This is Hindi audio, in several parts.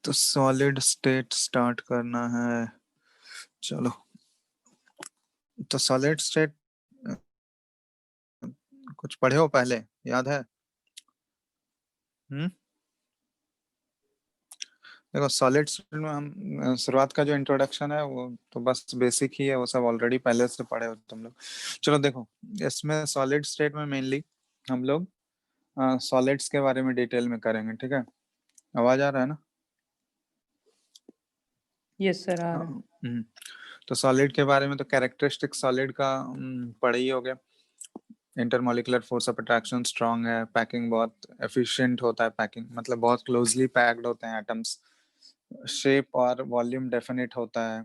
तो सॉलिड स्टेट स्टार्ट करना है। चलो, तो सॉलिड स्टेट कुछ पढ़े हो पहले, याद है? हम्म। देखो, सॉलिड स्टेट में हम शुरुआत का जो इंट्रोडक्शन है वो तो बस बेसिक ही है, वो सब ऑलरेडी पहले से पढ़े हो तुम लोग। चलो देखो, इसमें सॉलिड स्टेट में मेनली हम लोग सॉलिड्स के बारे में डिटेल में करेंगे, ठीक है? आवाज आ रहा है ना? यस सर, आ रहा है। हम्म। तो सॉलिड के बारे में तो कैरेक्टरिस्टिक सॉलिड का पढ़े ही हो गया। Intermolecular force of attraction strong है, पैकिंग बहुत एफिशिएंट होता है, पैकिंग मतलब बहुत क्लोजली पैक्ड होते हैं एटम्स, शेप और वॉल्यूम डेफिनेट होता है,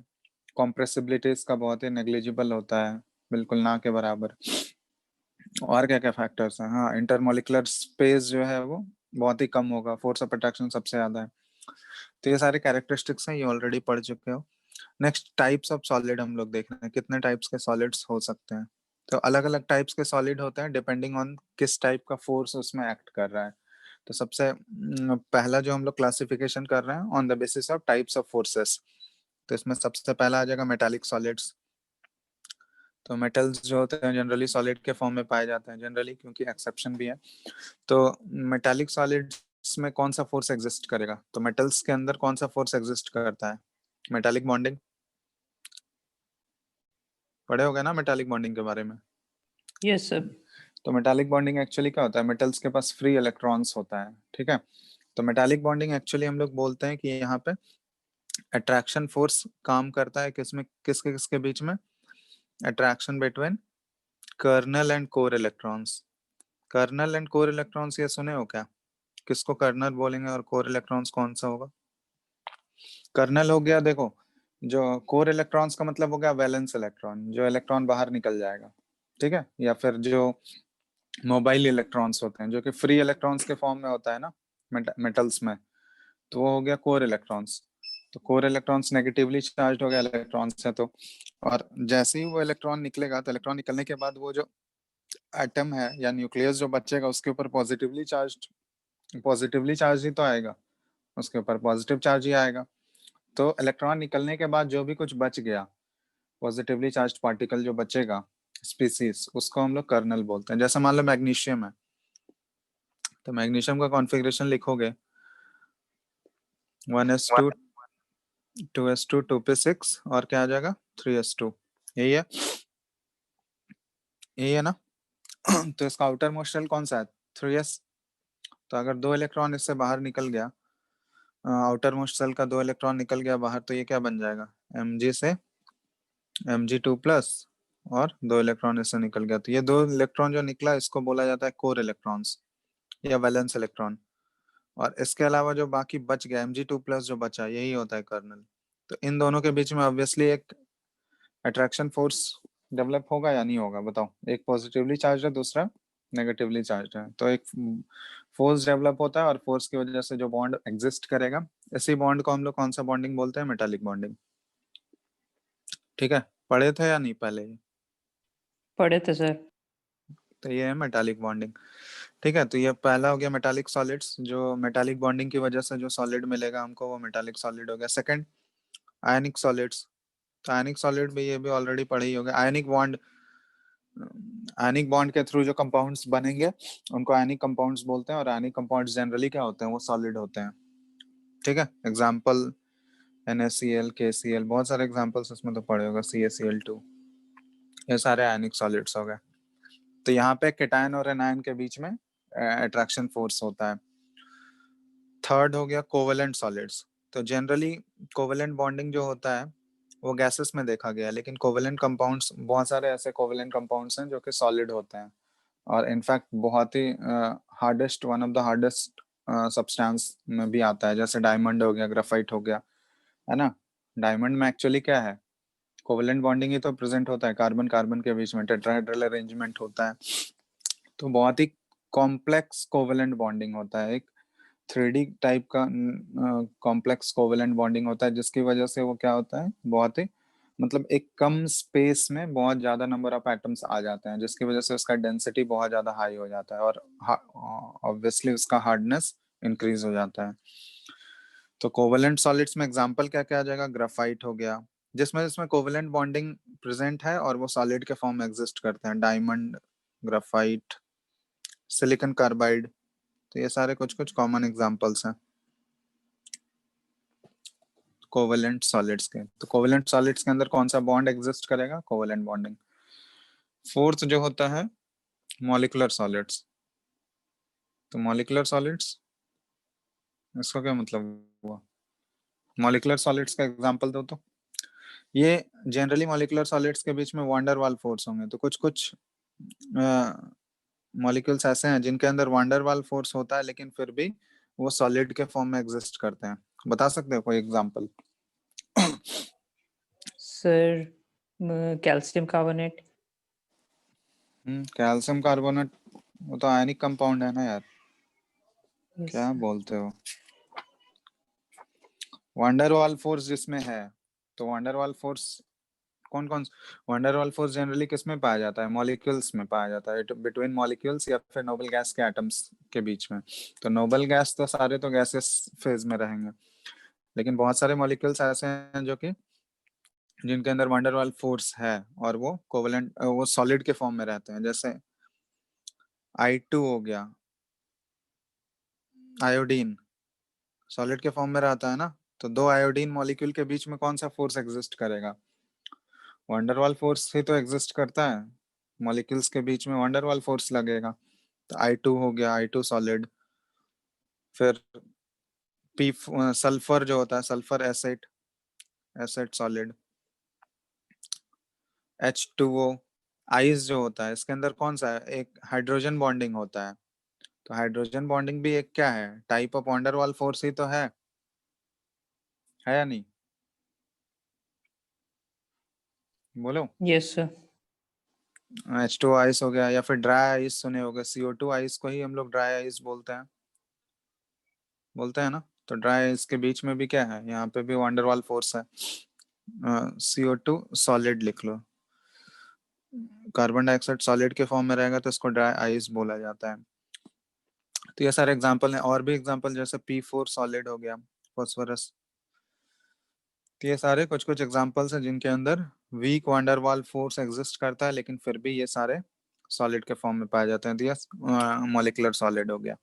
कॉम्प्रेसिबिलिटी इसका बहुत ही नेग्लिजिबल होता है, बिल्कुल ना के बराबर। और क्या क्या फैक्टर्स हैं? हाँ, इंटरमोलिकुलर स्पेस जो है वो बहुत ही कम होगा, फोर्स ऑफ अट्रैक्शन सबसे ज्यादा है। तो ये सारे कैरेक्टरिस्टिक्स हैं, ये ऑलरेडी पढ़ चुके हो। नेक्स्ट, टाइप्स ऑफ सॉलिड हम लोग देख रहे हैं, कितने टाइप्स के सॉलिड्स हो सकते हैं। तो अलग अलग टाइप्स के सॉलिड होते हैं डिपेंडिंग ऑन किस टाइप का फोर्स उसमें एक्ट कर रहा है। तो सबसे पहला जो हम लोग क्लासिफिकेशन कर रहे हैं on the basis of types of forces, तो इसमें सबसे पहला आ जाएगा मेटालिक सॉलिड्स। तो मेटल्स जो होते हैं जनरली सॉलिड के फॉर्म में पाए जाते हैं, जनरली, क्योंकि एक्सेप्शन भी है। तो मेटालिक सॉलिड्स में कौन सा फोर्स एग्जिस्ट करेगा? तो मेटल्स के अंदर कौन सा फोर्स एग्जिस्ट करता है? Metallic bonding. पढ़े होगे ना मेटालिक बॉन्डिंग के बारे में? Yes sir. तो मेटालिक बॉन्डिंग एक्चुअली क्या होता है? मेटल्स के पास फ्री इलेक्ट्रॉन्स होता है, ठीक है? तो मेटालिक बॉन्डिंग एक्चुअली हम लोग बोलते हैं कि यहाँ पे अट्रैक्शन फोर्स काम करता है किसमें, किसके किसके बीच में? Attraction between kernel and core electrons. Kernel and core electrons, ये सुने हो क्या? किसको कर्नल बोलेंगे और कोर इलेक्ट्रॉन्स कौन सा होगा? कर्नल हो गया, देखो, जो कोर इलेक्ट्रॉन्स का मतलब हो गया वैलेंस इलेक्ट्रॉन, जो इलेक्ट्रॉन बाहर निकल जाएगा, ठीक है? या फिर जो मोबाइल इलेक्ट्रॉन्स होते हैं जो कि फ्री इलेक्ट्रॉन्स के फॉर्म में होता है ना मेटल्स में, तो वो हो गया कोर इलेक्ट्रॉन्स। तो कोर इलेक्ट्रॉन्स नेगेटिवली चार्ज हो गया इलेक्ट्रॉन्स है, तो और जैसे ही वो इलेक्ट्रॉन निकलेगा तो इलेक्ट्रॉन निकलने के बाद वो जो एटम है या न्यूक्लियस जो बचेगा उसके ऊपर पॉजिटिवली चार्ज ही तो आएगा, उसके ऊपर पॉजिटिव चार्ज ही आएगा। तो इलेक्ट्रॉन निकलने के बाद जो भी कुछ बच गया, पॉजिटिवली चार्ज पार्टिकल जो बचेगा, स्पीसीज, उसको हम लोग कर्नल बोलते हैं। जैसे मान लो मैग्नीशियम है, तो मैग्नीशियम का कॉन्फ़िगरेशन लिखोगे 1s2 2s2 2p6 और क्या आ जाएगा 3s2, यही है, यही है ना? तो इसका आउटर मोस्ट शेल कौन सा है? 3s। तो अगर दो इलेक्ट्रॉन इससे बाहर निकल गया, आउटर मोस्ट शेल का दो इलेक्ट्रॉन निकल गया बाहर, तो ये क्या बन जाएगा? Mg से Mg2+, और दो इलेक्ट्रॉन इससे निकल गया, तो ये दो इलेक्ट्रॉन जो निकला इसको बोला जाता है कोर इलेक्ट्रॉन्स या वैलेंस इलेक्ट्रॉन। और इसके अलावा जो बाकी बच गया Mg2+ जो बचा, यही होता है कर्नल। तो इन दोनों के बीच में ऑब्वियसली एक अट्रैक्शन फोर्स डेवलप होगा या नहीं होगा, बताओ? एक पॉजिटिवली चार्ज है, दूसरा नेगेटिवली चार्ज है, तो एक फोर्स डेवलप होता है, और फोर्स की वजह से जो बॉन्ड एग्जिस्ट करेगा, इसी बॉन्ड को हम लोग कौन सा बॉन्डिंग बोलते हैं? मेटालिक बॉन्डिंग, ठीक है? पढ़े थे या नहीं पहले? पढ़े थे सर। तो ये है मेटालिक बॉन्डिंग, ठीक है? तो ये पहला हो गया मेटालिक सॉलिड्स, जो मेटालिक बॉन्डिंग की वजह से जो सॉलिड मिलेगा हमको वो मेटालिक सॉलिड हो गया। सेकंड, आयनिक सॉलिड्स। तो आयनिक सॉलिड भी, ये भी ऑलरेडी पढ़े ही होंगे। आयनिक बॉन्ड के थ्रू जो कंपाउंड्स बनेंगे उनको आयनिक कंपाउंड्स बोलते हैं, और आयनिक कंपाउंड्स जनरली क्या होते हैं? वो सॉलिड होते हैं, ठीक है? एग्जाम्पल NaCl, KCl, बहुत सारे एग्जाम्पल्स उसमें तो पढ़े होगा, CaCl2, ये सारे आयनिक सॉलिड्स हो गए। तो यहाँ पे केटायन और एनायन के बीच में अट्रैक्शन फोर्स होता है। थर्ड हो गया कोवेलेंट सॉलिड्स। तो जनरली कोवेलेंट बॉन्डिंग जो होता है वो गैसेस में देखा गया है, लेकिन कोवेलेंट कंपाउंड्स, बहुत सारे ऐसे कोवेलेंट कंपाउंड्स हैं जो कि सॉलिड होते हैं, और इनफैक्ट बहुत ही hardest, one of the hardest substance में भी आता है, जैसे डायमंड हो गया, ग्राफाइट हो गया, है ना? डायमंड में एक्चुअली क्या है? कोवेलेंट बॉन्डिंग ही तो प्रेजेंट होता है, कार्बन कार्बन के बीच में टेट्राहेड्रल अरेंजमेंट होता है। तो बहुत ही कॉम्प्लेक्स कोवेलेंट बॉन्डिंग होता है, एक 3D टाइप का कॉम्प्लेक्स कोवेलेंट बॉन्डिंग होता है, जिसकी वजह से वो क्या होता है, बहुत ही मतलब एक कम स्पेस में बहुत ज्यादा नंबर ऑफ एटम्स आ जाते हैं, जिसकी वजह से उसका डेंसिटी बहुत ज्यादा हाई हो जाता है, और ऑब्वियसली उसका हार्डनेस इंक्रीज हो जाता है। तो कोवेलेंट सॉलिड्स में एग्जांपल क्या क्या आ जाएगा? ग्राफाइट हो गया, जिसमें कोवेलेंट बॉन्डिंग प्रेजेंट है और वो सॉलिड के फॉर्म में एग्जिस्ट करते हैं। डायमंड, ग्राफाइट, सिलिकॉन कार्बाइड, तो ये सारे कुछ कुछ कॉमन एग्जांपल्स हैं कोवेलेंट सॉलिड्स के। तो कोवेलेंट सॉलिड्स के अंदर कौन सा बॉन्ड एग्जिस्ट करेगा? Covalent bonding. फोर्थ जो होता है मॉलिक्यूलर सॉलिड्स। तो मॉलिक्यूलर सॉलिड्स, इसका क्या मतलब हुआ? मॉलिक्यूलर सॉलिड्स का एग्जांपल दो तो। ये जनरली मॉलिक्यूलर सॉलिड्स के बीच में वांडर वाल फोर्स होंगे। तो कुछ कुछ मॉलिक्यूल्स ऐसे हैं जिनके अंदर वांडर वाल फोर्स होता है, लेकिन फिर भी वो सॉलिड के फॉर्म में एग्जिस्ट करते हैं। बता सकते हो कोई example? Sir calcium carbonate. Calcium carbonate, वो तो आयनिक कंपाउंड है ना यार, यस क्या सर। बोलते हो? वांडरवाल फोर्स जिसमें है, तो वांडरवाल फोर्स कौन कौन? वांडरवाल फोर्स जनरली किस में पाया जाता है? मॉलिक्यूल्स में पाया जाता है, बिटवीन मॉलिक्यूल्स या फिर नोबल गैस के एटम्स के बीच में। तो नोबल गैस तो सारे तो गैसेस फेज में रहेंगे, लेकिन बहुत सारे मॉलिक्यूल्स ऐसे हैं जो कि जिनके अंदर वांडरवाल फोर्स है और वो कोवेलेंट, वो सॉलिड के फॉर्म में रहते हैं। जैसे I2 हो गया, आयोडीन सॉलिड के फॉर्म में रहता है ना। तो दो आयोडीन मॉलिक्यूल के बीच में कौन सा फोर्स एग्जिस्ट करेगा? वंडरवाल फोर्स ही तो एग्जिस्ट करता है, मॉलिक्यूल्स के बीच में वंडरवाल फोर्स लगेगा। तो I2 हो गया, I2 सॉलिड। फिर पी सल्फर जो होता है, sulphur acid, acid solid. H2O, ice जो होता है, इसके अंदर कौन सा है? एक हाइड्रोजन बॉन्डिंग होता है। तो हाइड्रोजन बॉन्डिंग भी एक क्या है? टाइप ऑफ वंडरवाल फोर्स ही तो है या नहीं? बोलो। Yes sir. H2O आइस हो गया, या फिर ड्राई आइस सुने होगे, CO2 आइस को ही हम लोग ड्राई आइस बोलते हैं ना। तो ड्राई आइस के बीच में भी क्या है? यहाँ पे भी वंडरवाल फोर्स है। CO2 सॉलिड लिख लो, कार्बन डाइऑक्साइड सॉलिड के फॉर्म में रहेगा तो इसको ड्राई आइस बोला जाता है। तो ये सारे एग्जांपल हैं, और भी एग्जांपल जैसे P4 सॉलिड हो गया, फास्फोरस। तो ये सारे कुछ कुछ एग्जांपल्स हैं जिनके अंदर वीक वंडरवाल फोर्स एग्जिस्ट करता है, लेकिन फिर भी ये सारे सॉलिड के फॉर्म में पाए जाते हैं। तो ये मॉलिक्यूलर सॉलिड हो गया,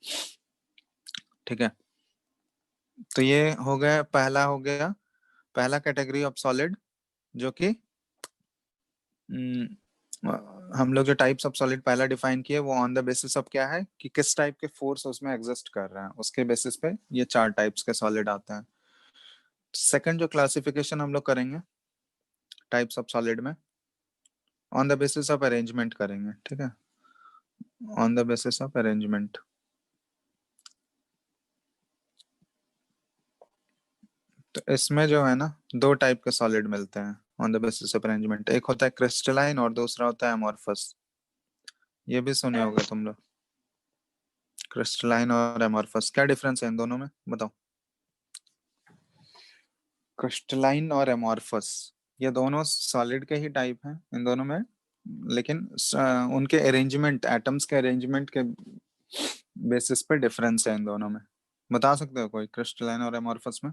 ठीक है। तो ये हो गया, पहला कैटेगरी ऑफ सॉलिड, जो कि हम लोग जो टाइप्स ऑफ सॉलिड पहला डिफाइन किए वो ऑन द बेसिस ऑफ क्या है कि किस टाइप के फोर्स उसमें एग्जिस्ट कर रहे हैं, उसके बेसिस पे ये चार टाइप्स के सॉलिड आते हैं। सेकंड जो क्लासिफिकेशन हम लोग करेंगे टाइप्स ऑफ सॉलिड में, on the basis of arrangement करेंगे, ठीक है, on the basis of arrangement. तो इसमें जो है ना, दो टाइप के सॉलिड मिलते हैं on the basis of arrangement. एक होता है क्रिस्टलाइन और दूसरा होता है एमॉर्फस। ये भी सुने होगे तुम लोग, क्रिस्टलाइन और एमॉर्फस। क्या डिफरेंस है इन दोनों में, बताओ? क्रिस्टलाइन और एमॉर्फस, ये दोनों सॉलिड के ही टाइप हैं इन दोनों में, लेकिन उनके अरेंजमेंट, एटम्स के अरेंजमेंट के बेसिस पे डिफरेंस है इन दोनों में। बता सकते हो कोई क्रिस्टलाइन और एमॉर्फस में?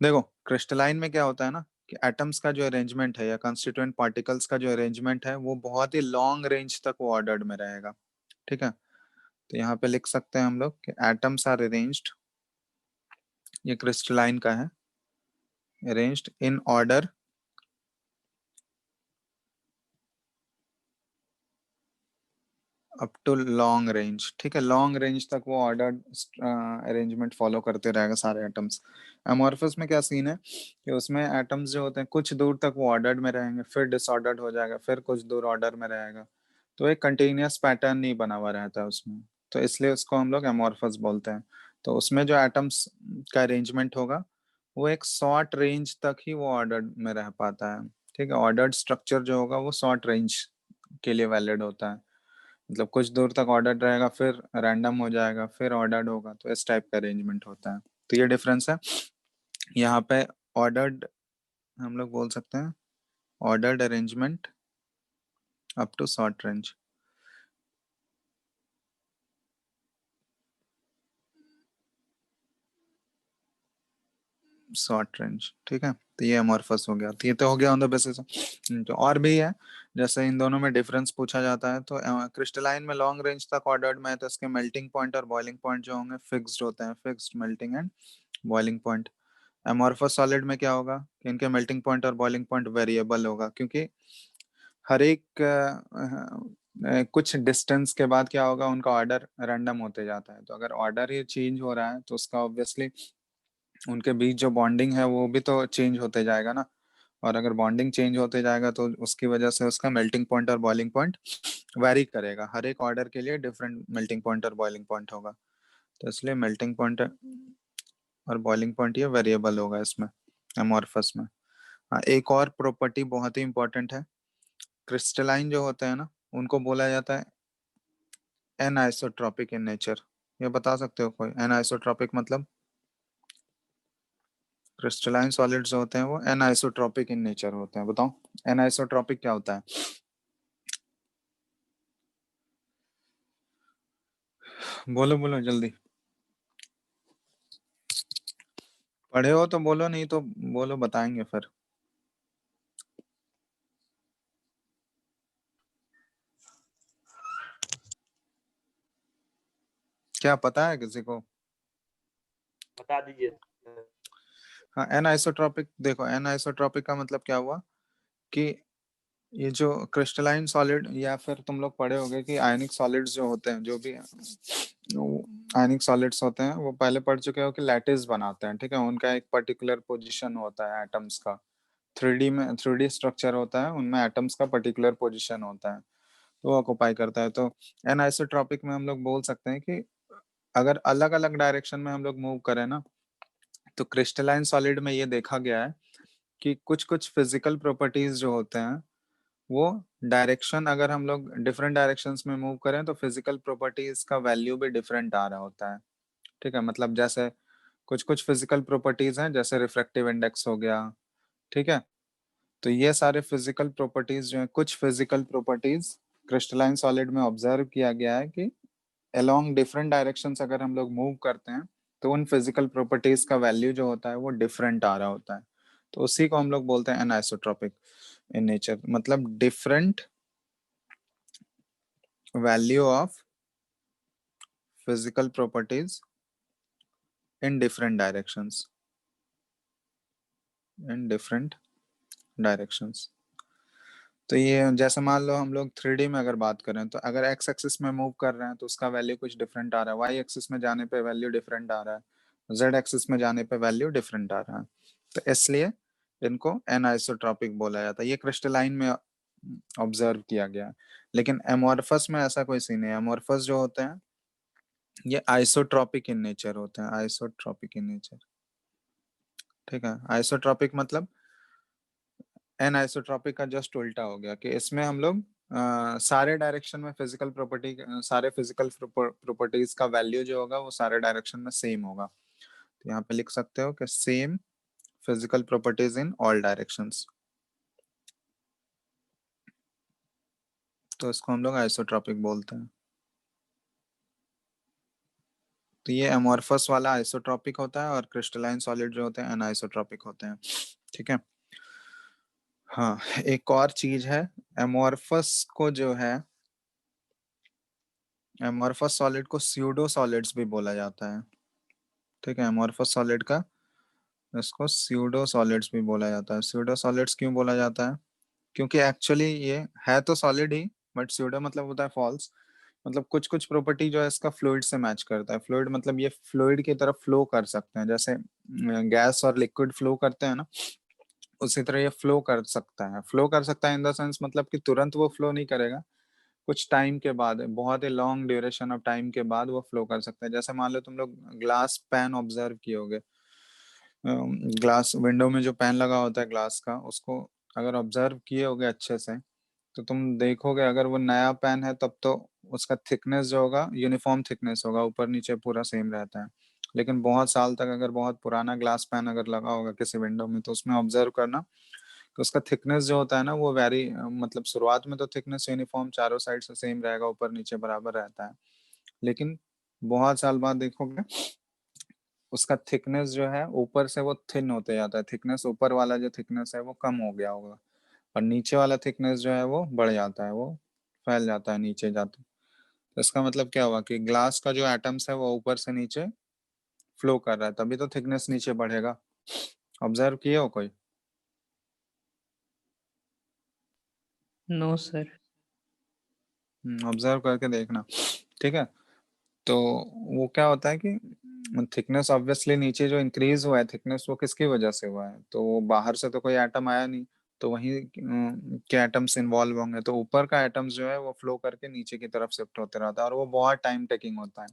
देखो, क्रिस्टलाइन में क्या होता है ना कि एटम्स का जो अरेंजमेंट है या कंस्टिट्यूएंट पार्टिकल्स का जो अरेंजमेंट है वो बहुत ही लॉन्ग रेंज तक वो ऑर्डर्ड में रहेगा, ठीक है। तो यहाँ पे लिख सकते हैं हम लोग कि एटम्स आर अरेंज्ड, ये क्रिस्टलाइन का है, arranged in order up to long range, ठीक है। लॉन्ग रेंज तक वो ऑर्डर्ड अरेंजमेंट फॉलो करते रहेगा सारे एटम्स। एमॉर्फस में क्या सीन है कि उसमें एटम्स जो होते हैं कुछ दूर तक वो ऑर्डर्ड में रहेंगे, फिर डिसऑर्डर्ड हो जाएगा, फिर कुछ दूर ऑर्डर में रहेगा। तो एक कंटिन्यूअस पैटर्न नहीं बना हुआ रहता है उसमें, तो इसलिए उसको हम लोग एमॉर्फस बोलते हैं। तो उसमें जो एटम्स का अरेंजमेंट होगा वो एक शॉर्ट रेंज तक ही वो ऑर्डर्ड में रह पाता है, ठीक है। ऑर्डर्ड स्ट्रक्चर जो होगा वो शॉर्ट रेंज के लिए वैलिड होता है, मतलब कुछ दूर तक ऑर्डर्ड रहेगा, फिर रैंडम हो जाएगा, फिर ऑर्डर्ड होगा। तो इस टाइप का अरेंजमेंट होता है। तो ये डिफरेंस है यहाँ पे। ऑर्डर्ड हम लोग बोल सकते हैं ordered arrangement up to short range. Short range, ठीक है। तो ये अमॉर्फस हो गया, तो ये तो हो गया ऑन द बेसिस। तो और भी है, जैसे इन दोनों में डिफरेंस पूछा जाता है, तो क्रिस्टलाइन में लॉन्ग रेंज तक ऑर्डर्ड में है, तो इसके मेल्टिंग पॉइंट और बॉइलिंग पॉइंट जो होंगे फिक्स्ड होते हैं, fixed melting and boiling point. Amorphous solid में क्या होगा कि इनके मेल्टिंग पॉइंट और बॉइलिंग पॉइंट वेरिएबल होगा, क्योंकि हर एक कुछ डिस्टेंस के बाद क्या होगा, उनका ऑर्डर रैंडम होते जाता है। तो अगर ऑर्डर ही चेंज हो रहा है तो उसका ऑब्वियसली उनके बीच जो बॉन्डिंग है वो भी तो चेंज होते जाएगा ना। और अगर बॉन्डिंग चेंज होते जाएगा तो उसकी वजह से उसका मेल्टिंग पॉइंट और बॉइलिंग पॉइंट वैरी करेगा, हर एक ऑर्डर के लिए डिफरेंट मेल्टिंग पॉइंट और बॉइलिंग पॉइंट होगा। तो इसलिए मेल्टिंग पॉइंट और बॉइलिंग पॉइंट ये वेरिएबल होगा इसमें, एमॉर्फस में। हाँ, एक और प्रॉपर्टी बहुत ही इंपॉर्टेंट है, क्रिस्टलाइन जो होते हैं ना उनको बोला जाता है एनआइसोट्रॉपिक इन नेचर। ये बता सकते हो कोई, एनआइसोट्रॉपिक मतलब? क्रिस्टलाइन सॉलिड्स जो होते हैं वो एनआइसोट्रॉपिक इन नेचर होते हैं, बताओ एनआइसोट्रॉपिक क्या होता है? बोलो बोलो जल्दी, पढ़े हो तो बोलो, नहीं तो बोलो, बताएंगे फिर। क्या पता है किसी को? बता दीजिए। हाँ, एनआइसोट्रॉपिक, देखो एनआइसोट्रॉपिक का मतलब क्या हुआ कि ये जो क्रिस्टलाइन सॉलिड, या फिर तुम लोग पढ़े होंगे कि आयनिक सॉलिड्स जो होते हैं, जो भी आयनिक सॉलिड्स होते हैं, वो पहले पढ़ चुके हो कि लैटिस बनाते हैं, ठीक है। उनका एक पर्टिकुलर पोजीशन होता है एटम्स का, थ्री डी स्ट्रक्चर होता है, उनमें एटम्स का पर्टिकुलर पोजीशन होता है, तो वो ऑक्युपाई करता है। तो एनआइसोट्रॉपिक में हम लोग बोल सकते हैं कि अगर अलग अलग डायरेक्शन में हम लोग मूव करें ना, तो क्रिस्टलाइन सॉलिड में ये देखा गया है कि कुछ कुछ फिजिकल प्रॉपर्टीज जो होते हैं वो डायरेक्शन, अगर हम लोग डिफरेंट डायरेक्शंस में मूव करें तो फिजिकल प्रॉपर्टीज का वैल्यू भी डिफरेंट आ रहा होता है, ठीक है। मतलब जैसे कुछ कुछ फिजिकल प्रॉपर्टीज हैं, जैसे रिफ्रैक्टिव इंडेक्स हो गया, ठीक है। तो ये सारे फिजिकल प्रॉपर्टीज जो है, कुछ फिजिकल प्रॉपर्टीज क्रिस्टलाइन सॉलिड में ऑब्जर्व किया गया है कि अलोंग डिफरेंट डायरेक्शंस अगर हम लोग मूव करते हैं तो उन फिजिकल प्रॉपर्टीज का वैल्यू जो होता है वो डिफरेंट आ रहा होता है। तो उसी को हम लोग बोलते हैं एनाइसोट्रॉपिक इन नेचर, मतलब different value of physical properties in different directions, in different directions. तो ये जैसे मान लो हम लोग 3D में अगर बात करें, तो अगर एक्स एक्सिस में मूव कर रहे हैं तो उसका वैल्यू कुछ डिफरेंट आ रहा है, वाई एक्सिस में जाने पे वैल्यू डिफरेंट आ रहा है, जेड एक्सिस में जाने पे वैल्यू डिफरेंट आ रहा है। तो इसलिए इनको एनआइसोट्रॉपिक बोला जाता है, ये क्रिस्टलाइन में ऑब्जर्व किया गया है। लेकिन एमॉर्फस में ऐसा कोई सीन नहीं है, एमॉर्फस जो होते हैं ये आइसोट्रॉपिक इन नेचर होते हैं, आइसोट्रॉपिक इन नेचर, ठीक है। आइसोट्रॉपिक मतलब एनआइसोट्रॉपिक का जस्ट उल्टा हो गया, कि इसमें हम लोग सारे डायरेक्शन में फिजिकल प्रॉपर्टी, सारे फिजिकल प्रॉपर्टीज का वैल्यू जो होगा वो सारे डायरेक्शन में सेम होगा। तो यहाँ पे लिख सकते हो कि same physical properties in all directions, तो इसको हम लोग आइसोट्रॉपिक बोलते हैं। तो ये एमॉर्फस वाला आइसोट्रॉपिक होता है और क्रिस्टलाइन सॉलिड जो होते हैं एनाइसोट्रॉपिक होते हैं, ठीक है। हाँ, एक और चीज है, एमॉर्फस को जो है, एमॉर्फस सॉलिड को स्यूडो सॉलिड्स भी बोला जाता है, ठीक है। एमॉर्फस सॉलिड का इसको स्यूडो सॉलिड्स भी बोला जाता है। स्यूडो सॉलिड्स क्यों बोला जाता है? क्योंकि एक्चुअली ये है तो सॉलिड ही, बट स्यूडो मतलब होता है फॉल्स, मतलब कुछ कुछ प्रॉपर्टी जो है इसका फ्लूइड से मैच करता है। फ्लूइड मतलब ये फ्लूइड की तरफ फ्लो कर सकते हैं, जैसे गैस और लिक्विड फ्लो करते हैं ना, उसी तरह ये फ्लो कर सकता है। फ्लो कर सकता है इन द सेंस मतलब कि तुरंत वो फ्लो नहीं करेगा, कुछ टाइम के बाद, बहुत ही लॉन्ग ड्यूरेशन ऑफ टाइम के बाद वो फ्लो कर सकता है। जैसे मान लो तुम लोग ग्लास पैन ऑब्जर्व किए होगे, ग्लास विंडो में जो पैन लगा होता है ग्लास का, उसको अगर ऑब्जर्व किए होगे अच्छे से, तो तुम देखोगे अगर वो नया पैन है तब तो उसका थिकनेस जो होगा यूनिफॉर्म थिकनेस होगा, ऊपर नीचे पूरा सेम रहता है। लेकिन बहुत साल तक अगर बहुत पुराना ग्लास पैन अगर लगा होगा किसी विंडो में, तो उसमें ऑब्जर्व करना कि उसका थिकनेस जो होता है ना वो वेरी, मतलब शुरुआत में तो थिकनेस यूनिफॉर्म चारों साइड से सेम रहेगा, ऊपर नीचे बराबर रहता है। लेकिन बहुत साल बाद देखोगे उसका थिकनेस जो है ऊपर से वो थिन होते जाता है, थिकनेस ऊपर वाला जो थिकनेस है वो कम हो गया होगा, और नीचे वाला थिकनेस जो है वो बढ़ जाता है, वो फैल जाता है नीचे जाते। तो इसका मतलब क्या हुआ कि ग्लास का जो एटम्स है वो ऊपर से नीचे फ्लो कर रहा है, तभी तो थिकनेस नीचे बढ़ेगा। ऑब्जर्व किए हो कोई? No sir. ऑब्जर्व करके देखना, ठीक है। तो वो क्या होता है कि थिकनेस ऑब्वियसली नीचे जो इंक्रीज हुआ है थिकनेस, वो किसकी वजह से हुआ है? तो वो बाहर से तो कोई एटम आया नहीं, तो वहीं के एटम्स इन्वॉल्व होंगे, तो ऊपर का एटम्स जो है वो फ्लो करके नीचे की तरफ शिफ्ट होते रहता है, और वो बहुत टाइम टेकिंग होता है।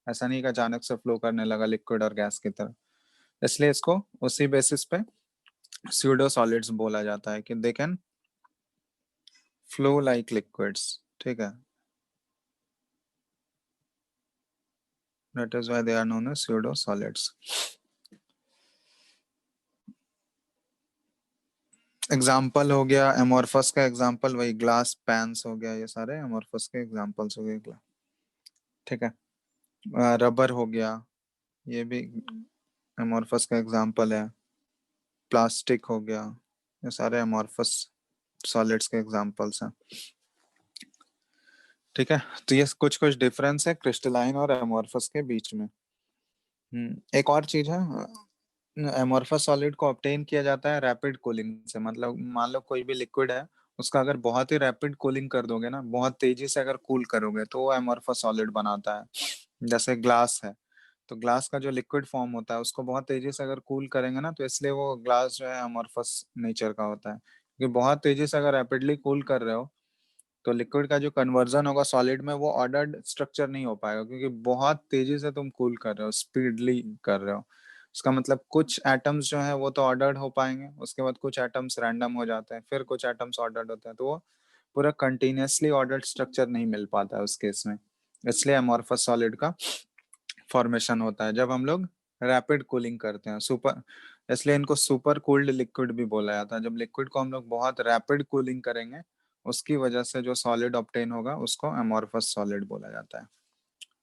ऐसा नहीं कि अचानक से फ्लो करने लगा लिक्विड और गैस की तरह। इसलिए इसको उसी बेसिस पे स्यूडो सॉलिड्स बोला जाता है कि they can flow like liquids, ठीक है। That is why they are known as pseudo solids. Example हो गया एमोर्फस का, एग्जाम्पल वही ग्लास पैन्स हो गया, ये सारे एमोर्फस के एग्जाम्पल्स हो गए, ठीक है। रबर हो गया, ये भी एमोर्फस का एग्जाम्पल है। प्लास्टिक हो गया, ये सारे एमोर्फस सॉलिड्स के एग्जाम्पल्स हैं, ठीक है। तो ये कुछ कुछ डिफरेंस है क्रिस्टलाइन और एमोर्फस के बीच में। एक और चीज है, एमोर्फस सॉलिड को ऑब्टेन किया जाता है रैपिड कूलिंग से। मतलब मान लो कोई भी लिक्विड है, उसका अगर बहुत ही रैपिड कूलिंग कर दोगे ना, बहुत तेजी से अगर कूल करोगे, तो वो एमोर्फस सॉलिड बनाता है। जैसे ग्लास है, तो ग्लास का जो लिक्विड फॉर्म होता है उसको बहुत तेजी से अगर कूल करेंगे ना, तो इसलिए वो ग्लास जो है एमोर्फस नेचर का होता है, क्योंकि बहुत तेजी से अगर रैपिडली कूल कर रहे हो, तो लिक्विड का जो कन्वर्जन होगा सॉलिड में, वो ऑर्डर्ड स्ट्रक्चर नहीं हो पाएगा, क्योंकि बहुत तेजी से तुम कूल कर रहे हो, स्पीडली कर रहे हो। इसका मतलब कुछ एटम्स जो है वो तो ऑर्डर्ड हो पाएंगे, उसके बाद कुछ एटम्स रैंडम हो जाते हैं, फिर कुछ एटम्स ऑर्डर्ड होते हैं, तो वो पूरा कंटिन्यूअसली ऑर्डर्ड स्ट्रक्चर नहीं मिल पाता है उस केस में। इसलिए अमॉर्फस सॉलिड का फॉर्मेशन होता है जब हम लोग रैपिड कूलिंग करते हैं, सुपर। इसलिए इनको सुपर कूल्ड लिक्विड भी बोला जाता है। जब लिक्विड को हम लोग बहुत रैपिड कूलिंग करेंगे, उसकी वजह से जो सॉलिड ऑब्टेन होगा उसको अमॉर्फस सॉलिड बोला जाता है,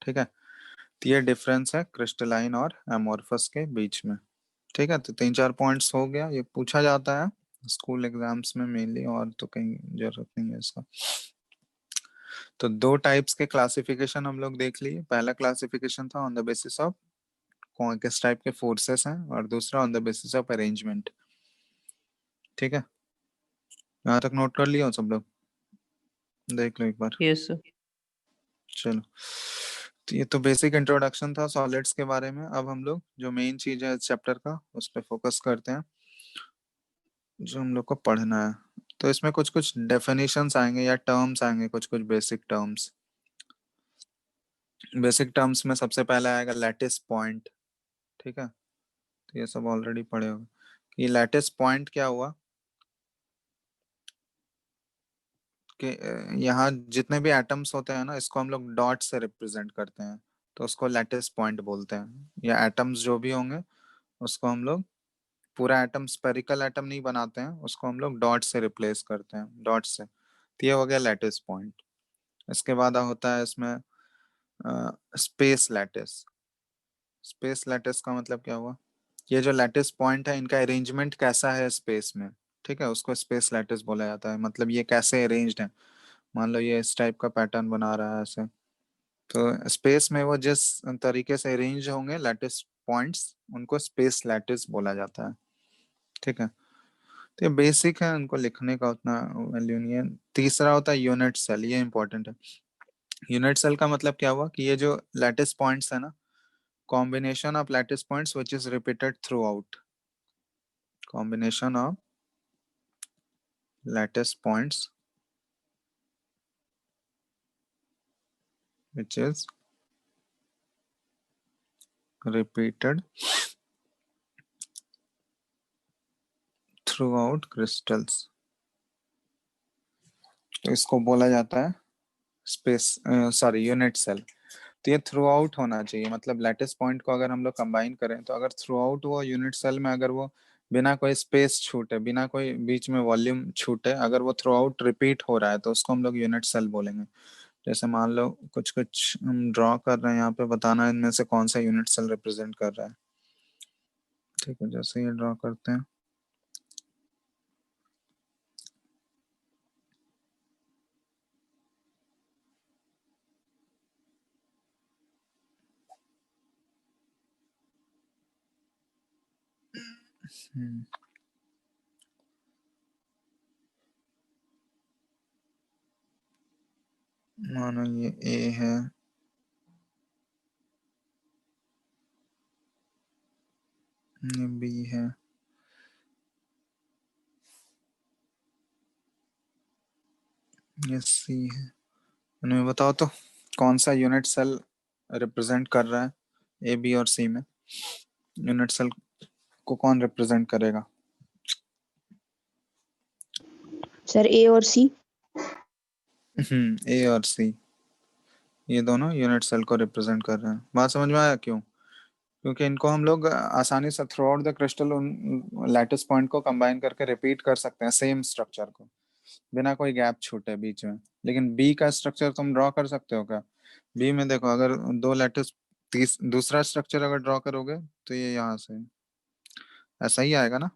ठीक है। तो ये डिफरेंस है क्रिस्टलाइन और अमॉर्फस के बीच में, ठीक है। तो 3-4 पॉइंट्स हो गया, ये पूछा जाता है स्कूल एग्जाम्स में मेनली, और तो कहीं जरूरत नहीं है इसका। तो दो टाइप्स के क्लासिफिकेशन हम लोग देख लिए। पहला क्लासिफिकेशन था ऑन द बेसिस ऑफ कौन किस टाइप के फोर्सेस हैं, और दूसरा on the basis of arrangement, ठीक है। यहाँ तक नोट कर लिया हो सब लोग? देख लो एक बार। Yes sir. चलो, तो ये तो बेसिक इंट्रोडक्शन था सॉलिड्स के बारे में। अब हम लोग जो मेन चीज है इस चैप्टर का, उस पर फोकस करते हैं, जो हम लोग को पढ़ना है। तो इसमें कुछ कुछ डेफिनेशंस आएंगे या टर्म्स आएंगे, कुछ कुछ बेसिक टर्म्स। बेसिक टर्म्स में सबसे पहले आएगा लैटिस पॉइंट, ठीक है। तो ये सब ऑलरेडी पढ़े होंगे कि लैटिस पॉइंट क्या हुआ, कि यहाँ जितने भी एटम्स होते हैं ना, इसको हम लोग डॉट से रिप्रेजेंट करते हैं, तो उसको लैटिस पॉइंट बोलते हैं। या एटम्स जो भी होंगे उसको हम लोग, पूरा एटम स्पेरिकल एटम नहीं बनाते हैं, उसको हम लोग डॉट से रिप्लेस करते हैं, डॉट से। तो ये हो गया लैटिस पॉइंट। इसके बाद होता है इसमें स्पेस लैटिस। स्पेस लैटिस का मतलब क्या हुआ, ये जो लैटिस पॉइंट है इनका अरेंजमेंट कैसा है स्पेस में, ठीक है, उसको स्पेस लैटिस बोला जाता है। मतलब ये कैसे अरेंज्ड है, मान लो ये इस टाइप का पैटर्न बना रहा है ऐसे, तो स्पेस में वो जिस तरीके से अरेंज होंगे लैटिस पॉइंट्स, उनको स्पेस लैटिस बोला जाता है, ठीक है। तो ये बेसिक है, उनको लिखने का उतना वैल्यू नहीं है। तीसरा होता है यूनिट सेल, ये इंपॉर्टेंट है। यूनिट सेल का मतलब क्या हुआ कि ये जो लैटिस पॉइंट्स है ना, combination of lattice points which is repeated through out, combination of lattice points which is repeated throughout crystals, तो इसको बोला जाता है स्पेस, सॉरी, यूनिट सेल। तो ये थ्रू आउट होना चाहिए, मतलब लैटिस पॉइंट को अगर हम लोग कंबाइन करें, तो अगर थ्रू आउट वो यूनिट सेल में, अगर वो बिना कोई स्पेस छूटे, बिना कोई बीच में वॉल्यूम छूटे, अगर वो थ्रू आउट रिपीट हो रहा है, तो उसको हम लोग यूनिट सेल बोलेंगे। जैसे मान लो कुछ कुछ हम ड्रॉ कर रहे हैं यहाँ पे, बताना इनमें से कौन सा यूनिट सेल रिप्रेजेंट कर रहा है। ठीक है, जैसे ये ड्रॉ करते हैं मानो ये ए है, ये बी है, ये सी है। इन्हें बताओ तो कौन सा यूनिट सेल रिप्रेजेंट कर रहा है ए बी और सी में? यूनिट सेल को कौन रिप्रेजेंट करेगा? सर ए और सी। ए और सी, ये दोनों यूनिट सेल को रिप्रेजेंट कर रहे हैं। बात समझ में आया क्यों? क्योंकि इनको हम लोग आसानी से थ्रू आउट द क्रिस्टल उन लैटिस पॉइंट को कंबाइन करके रिपीट कर सकते हैं, सेम स्ट्रक्चर को, बिना कोई गैप छूटे बीच में। लेकिन बी का स्ट्रक्चर तुम ड्रॉ कर सकते हो क्या? बी में देखो, अगर दो लैटिस, दूसरा स्ट्रक्चर अगर ड्रॉ करोगे तो ये यहाँ से ऐसा ही आएगा ना।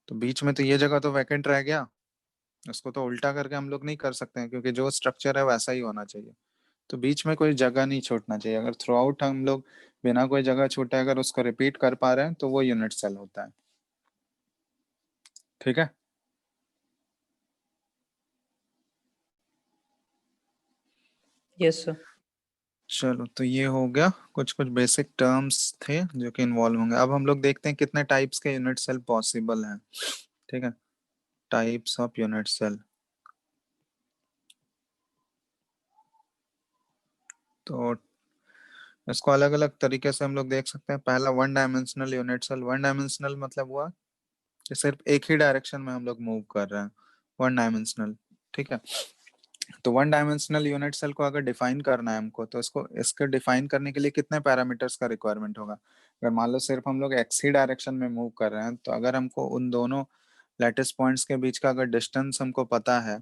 तो बीच में तो ये जगह तो वैकेंट रह गया, उसको तो उल्टा करके हम लोग नहीं कर सकते हैं, क्योंकि जो स्ट्रक्चर है वैसा ही होना चाहिए। तो बीच में कोई जगह नहीं छूटना चाहिए। अगर थ्रू आउट हम लोग बिना कोई जगह छूटे अगर उसको रिपीट कर पा रहे हैं तो वो यूनिट सेल होता है। ठीक है, यस सर। चलो तो ये हो गया, कुछ कुछ बेसिक टर्म्स थे जो कि इन्वॉल्व होंगे। अब हम लोग देखते हैं कितने टाइप्स के यूनिट सेल पॉसिबल हैं। ठीक है, टाइप्स ऑफ यूनिट सेल। तो इसको अलग अलग तरीके से हम लोग देख सकते हैं। पहला one dimensional unit cell. One dimensional मतलब हुआ कि सिर्फ एक ही डायरेक्शन में हम लोग मूव कर रहे हैं, वन डायमेंशनल। ठीक है, तो वन डायमेंशनल यूनिट सेल को अगर डिफाइन करना है हमको, तो इसको इसके डिफाइन करने के लिए कितने पैरामीटर्स का रिक्वायरमेंट होगा? अगर मान लो सिर्फ हम लोग एक्स ही डायरेक्शन में मूव कर रहे हैं, तो अगर हमको उन दोनों लैटिस पॉइंट्स के बीच का अगर डिस्टेंस हमको पता है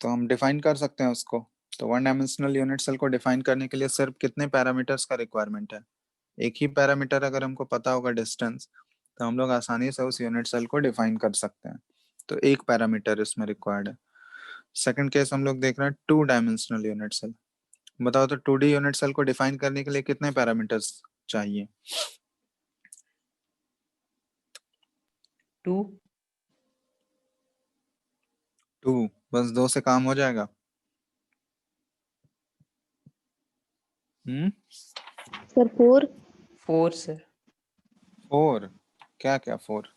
तो हम डिफाइन कर सकते हैं उसको। तो वन डायमेंशनल यूनिट सेल को डिफाइन करने के लिए सिर्फ कितने पैरामीटर्स का रिक्वायरमेंट है? एक ही पैरामीटर अगर हमको पता होगा डिस्टेंस, तो हम लोग आसानी से उस यूनिट सेल को डिफाइन कर सकते हैं। तो एक पैरामीटर इसमें रिक्वायर्ड है। सेकंड केस हम लोग देख रहे हैं टू डायमेंशनल यूनिट सेल। बताओ तो 2D यूनिट सेल को डिफाइन करने के लिए कितने पैरामीटर्स चाहिए? 2। 2, बस 2 से काम हो जाएगा? सर 4। 4 सर। 4? क्या क्या 4?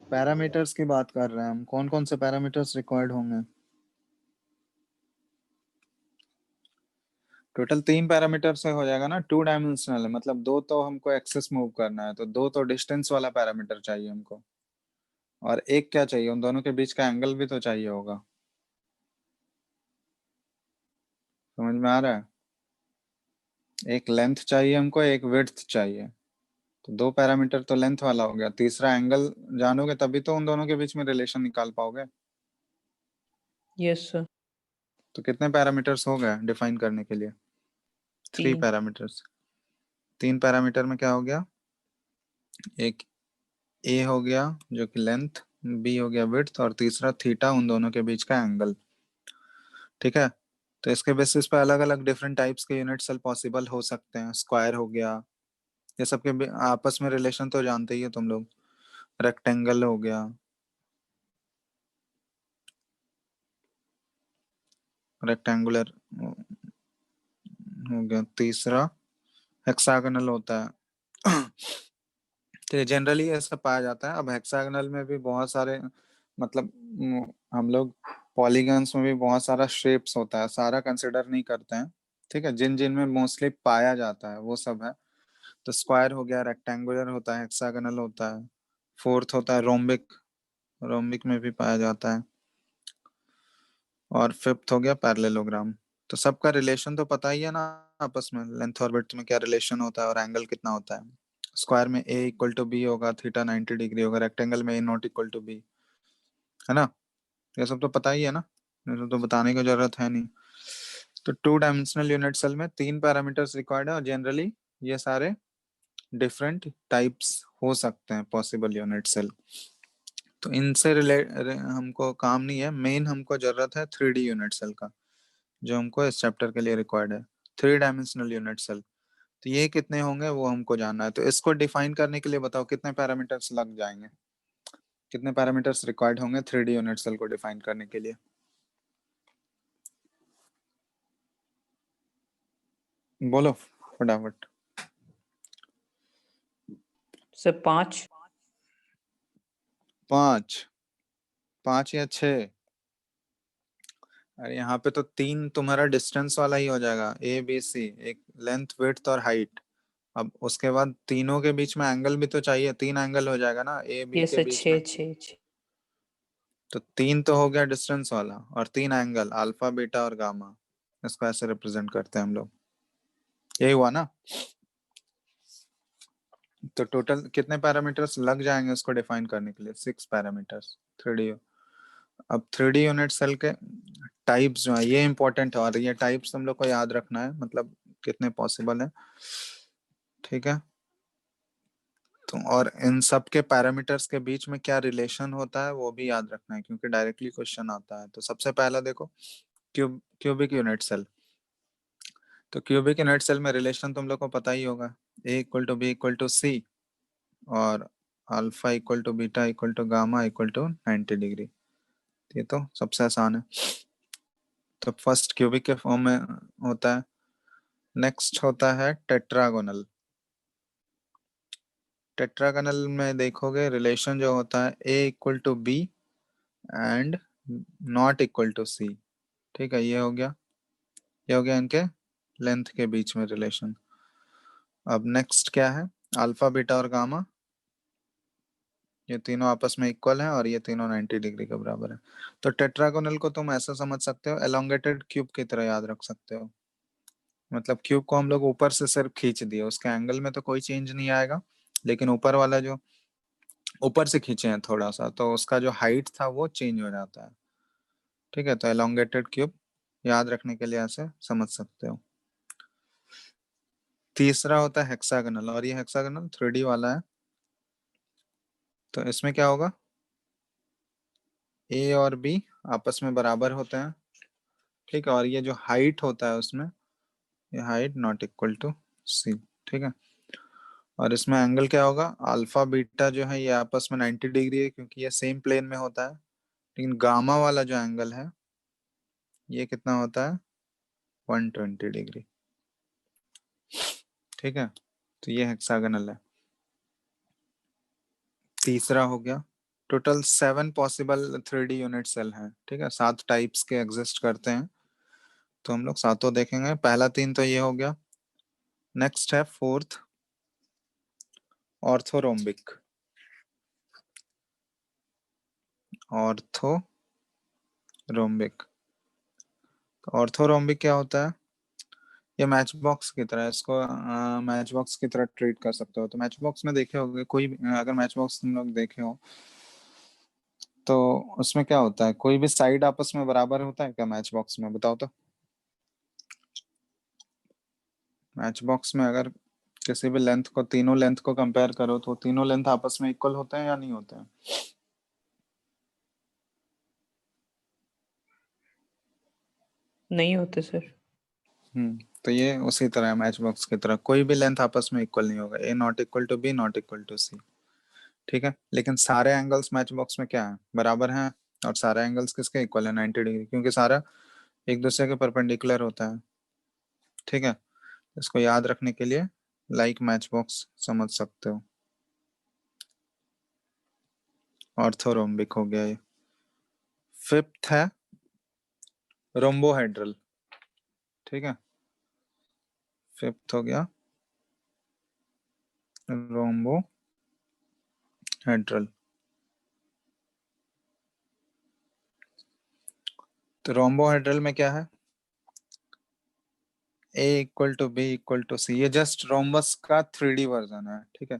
पैरामीटर्स की बात कर रहे हैं हम, कौन कौन से पैरामीटर्स रिक्वायर्ड होंगे? टोटल 3 पैरामीटर से हो जाएगा ना। 2 डायमेंशनल है, मतलब 2 तो हमको एक्सेस मूव करना है, तो 2 तो डिस्टेंस वाला पैरामीटर चाहिए हमको। और एक क्या चाहिए? उन दोनों के बीच का एंगल भी तो चाहिए होगा। समझ में आ रहा है? एक लेंथ चाहिए हमको, एक विड्थ चाहिए। तो 2 पैरामीटर तो लेंथ वाला हो गया, तीसरा एंगल जानोगे तभी तो उन दोनों के बीच में रिलेशन निकाल पाओगे। Yes sir. तो कितने पैरामीटर्स हो गए डिफाइन करने के लिए? 3 3। पैरामीटर्स। 3 पैरामीटर में क्या हो गया? एक ए हो गया जो कि लेंथ, बी हो गया विड्थ, और तीसरा थीटा, उन दोनों के बीच का एंगल। ठीक है, तो इसके बेसिस पे अलग अलग डिफरेंट टाइप्स के यूनिट सेल पॉसिबल हो सकते हैं। स्क्वायर हो गया, ये सबके आपस में रिलेशन तो जानते ही हो तुम लोग। रेक्टेंगल हो गया, रेक्टेंगुलर हो गया, तीसरा हेक्सागोनल होता है। तो जनरली ऐसा पाया जाता है। अब हेक्सागोनल में भी बहुत सारे, मतलब हम लोग पॉलीगन्स में भी बहुत सारा शेप्स होता है, सारा कंसिडर नहीं करते हैं। ठीक है, जिन जिन में मोस्टली पाया जाता है वो सब है। तो स्क्वायर हो गया, रेक्टेंगुलर होता है, हेक्सागोनल होता है, फोर्थ होता है रोम्बिक, रोम्बिक में भी पाया जाता है, और फिफ्थ हो गया पैरेललोग्राम। तो सबका रिलेशन तो पता ही है ना आपस में, लेंथ और विड्थ में क्या रिलेशन होता है और एंगल कितना होता है। स्क्वायर में a इक्वल टू बी होगा, थीटा 90 डिग्री होगा, रेक्टेंगल में a not equal to B, है ना? ये सब तो पता ही है ना, ये सब तो बताने की जरूरत है नहीं। तो 2 डायमेंशनल यूनिट सेल में 3 पैरामीटर्स रिक्वायर्ड है, और जनरली ये सारे डिफरेंट टाइप्स हो सकते हैं पॉसिबल यूनिट सेल। तो इनसे रिलेट हमको काम नहीं है, मेन हमको जरूरत है 3D यूनिट सेल का, जो हमको इस चैप्टर के लिए रिक्वायर्ड है, 3 डायमेंशनल यूनिट सेल। तो ये कितने होंगे वो हमको जानना है। तो इसको डिफाइन करने के लिए बताओ कितने पैरामीटर्स लग जाएंगे, कितने पैरामीटर्स रिक्वायर्ड होंगे 3D यूनिट सेल को डिफाइन करने के लिए? बोलो फटाफट। सर 5। 5? 5 या 6? अरे यहाँ पे तो 3 तुम्हारा डिस्टेंस वाला ही हो जाएगा, ए बी सी, एक लेंथ विड्थ और हाइट। अब उसके बाद तीनों के बीच में एंगल भी तो चाहिए, 3 एंगल हो जाएगा ना ए बी यस के सर, बीच में। 6 6 6। तो 3 तो हो गया डिस्टेंस वाला, और 3 एंगल अल्फा बीटा और गामा, इसको ऐसे रिप्रेजेंट करते हैं हम लोग। यही हुआ ना? तो टोटल कितने पैरामीटर्स लग जाएंगे उसको डिफाइन करने के लिए? 6 पैरामीटर्स 3D। अब 3D यूनिट सेल के टाइप्स जो है ये इंपॉर्टेंट है, और ये टाइप्स हम लोग को याद रखना है, मतलब कितने पॉसिबल है, ठीक है। तो और इन सब के पैरामीटर्स के बीच में क्या रिलेशन होता है वो भी याद रखना है, क्योंकि डायरेक्टली क्वेश्चन आता है। तो सबसे पहला देखो, क्यूबिक यूनिट सेल। तो क्यूबिक यूनिट सेल में रिलेशन तुम लोग को पता ही होगा, A equal to B equal to सी, और alpha equal to beta equal to gamma equal to 90 degree. ये तो सबसे आसान है। तो फर्स्ट क्यूबिक के फॉर्म में होता है। नेक्स्ट होता है टेट्रागोनल। टेट्रागोनल में देखोगे रिलेशन जो होता है a equal to b and not equal to c, ठीक है। ये हो गया, ये हो गया इनके लेंथ के बीच में रिलेशन। अब नेक्स्ट क्या है? अल्फा बीटा और गामा, ये तीनों आपस में इक्वल है और ये तीनों 90 डिग्री के बराबर है। तो टेट्रागोनल को तुम ऐसा समझ सकते हो, एलोंगेटेड क्यूब की तरह याद रख सकते हो। मतलब क्यूब को हम लोग ऊपर से सिर्फ खींच दिए, उसके एंगल में तो कोई चेंज नहीं आएगा, लेकिन ऊपर वाला जो ऊपर से खींचे हैं थोड़ा सा, तो उसका जो हाइट था वो चेंज हो जाता है, ठीक है। तो एलोंगेटेड क्यूब याद रखने के लिए ऐसे समझ सकते हो। तीसरा होता है हेक्सागोनल, और ये हेक्सागोनल 3D वाला है। तो इसमें क्या होगा? ए और बी आपस में बराबर होते हैं, ठीक है। और ये जो हाइट होता है उसमें, ये height not equal to c, ठीक है। और इसमें एंगल क्या होगा? अल्फा बीटा जो है ये आपस में 90 डिग्री है, क्योंकि ये सेम प्लेन में होता है। लेकिन गामा वाला जो एंगल है ये कितना होता है? 120 डिग्री, ठीक है। तो ये हेक्सागोनल है। तीसरा हो गया। Total 7 possible 3D unit cell हैं, ठीक है। 7 टाइप्स के एग्जिस्ट करते हैं, तो हम लोग सातों देखेंगे। पहला 3 तो ये हो गया। नेक्स्ट है फोर्थ, ऑर्थोरोम्बिक। ऑर्थोरोम्बिक, ऑर्थोरोम्बिक क्या होता है? ये मैच बॉक्स की तरह है, इसको मैच बॉक्स की तरह ट्रीट कर सकते हो। तो मैच बॉक्स में देखे होगे, कोई अगर मैच बॉक्स तुम लोग देखे हो तो उसमें क्या होता है? कोई भी साइड आपस में बराबर होता है क्या मैच बॉक्स में? बताओ तो। मैच बॉक्स में अगर किसी भी लेंथ को, तीनों लेंथ को कंपेयर करो, तो तीनों लेंथ आपस में इक्वल होते हैं या नहीं होते हैं? नहीं होते सर। तो ये उसी तरह है, मैच बॉक्स की तरह कोई भी लेंथ आपस में इक्वल नहीं होगा, a not equal to b not equal to c, ठीक है। लेकिन सारे एंगल्स मैच बॉक्स में क्या है? बराबर हैं। और सारे एंगल्स किसके इक्वल है? 90 डिग्री, क्योंकि सारा एक दूसरे के परपेंडिकुलर होता है, ठीक है। इसको याद रखने के लिए लाइक मैच बॉक्स समझ सकते हो। ऑर्थोरोम्बिक हो गया ये। फिफ्थ है रोम्बोहेड्रल, ठीक है। फिफ्थ हो गया रोम्बोहेड्रल। तो रोम्बोहेड्रल में क्या है? A equal to B equal to c, ये जस्ट रोम्बस का 3D वर्जन है, ठीक है।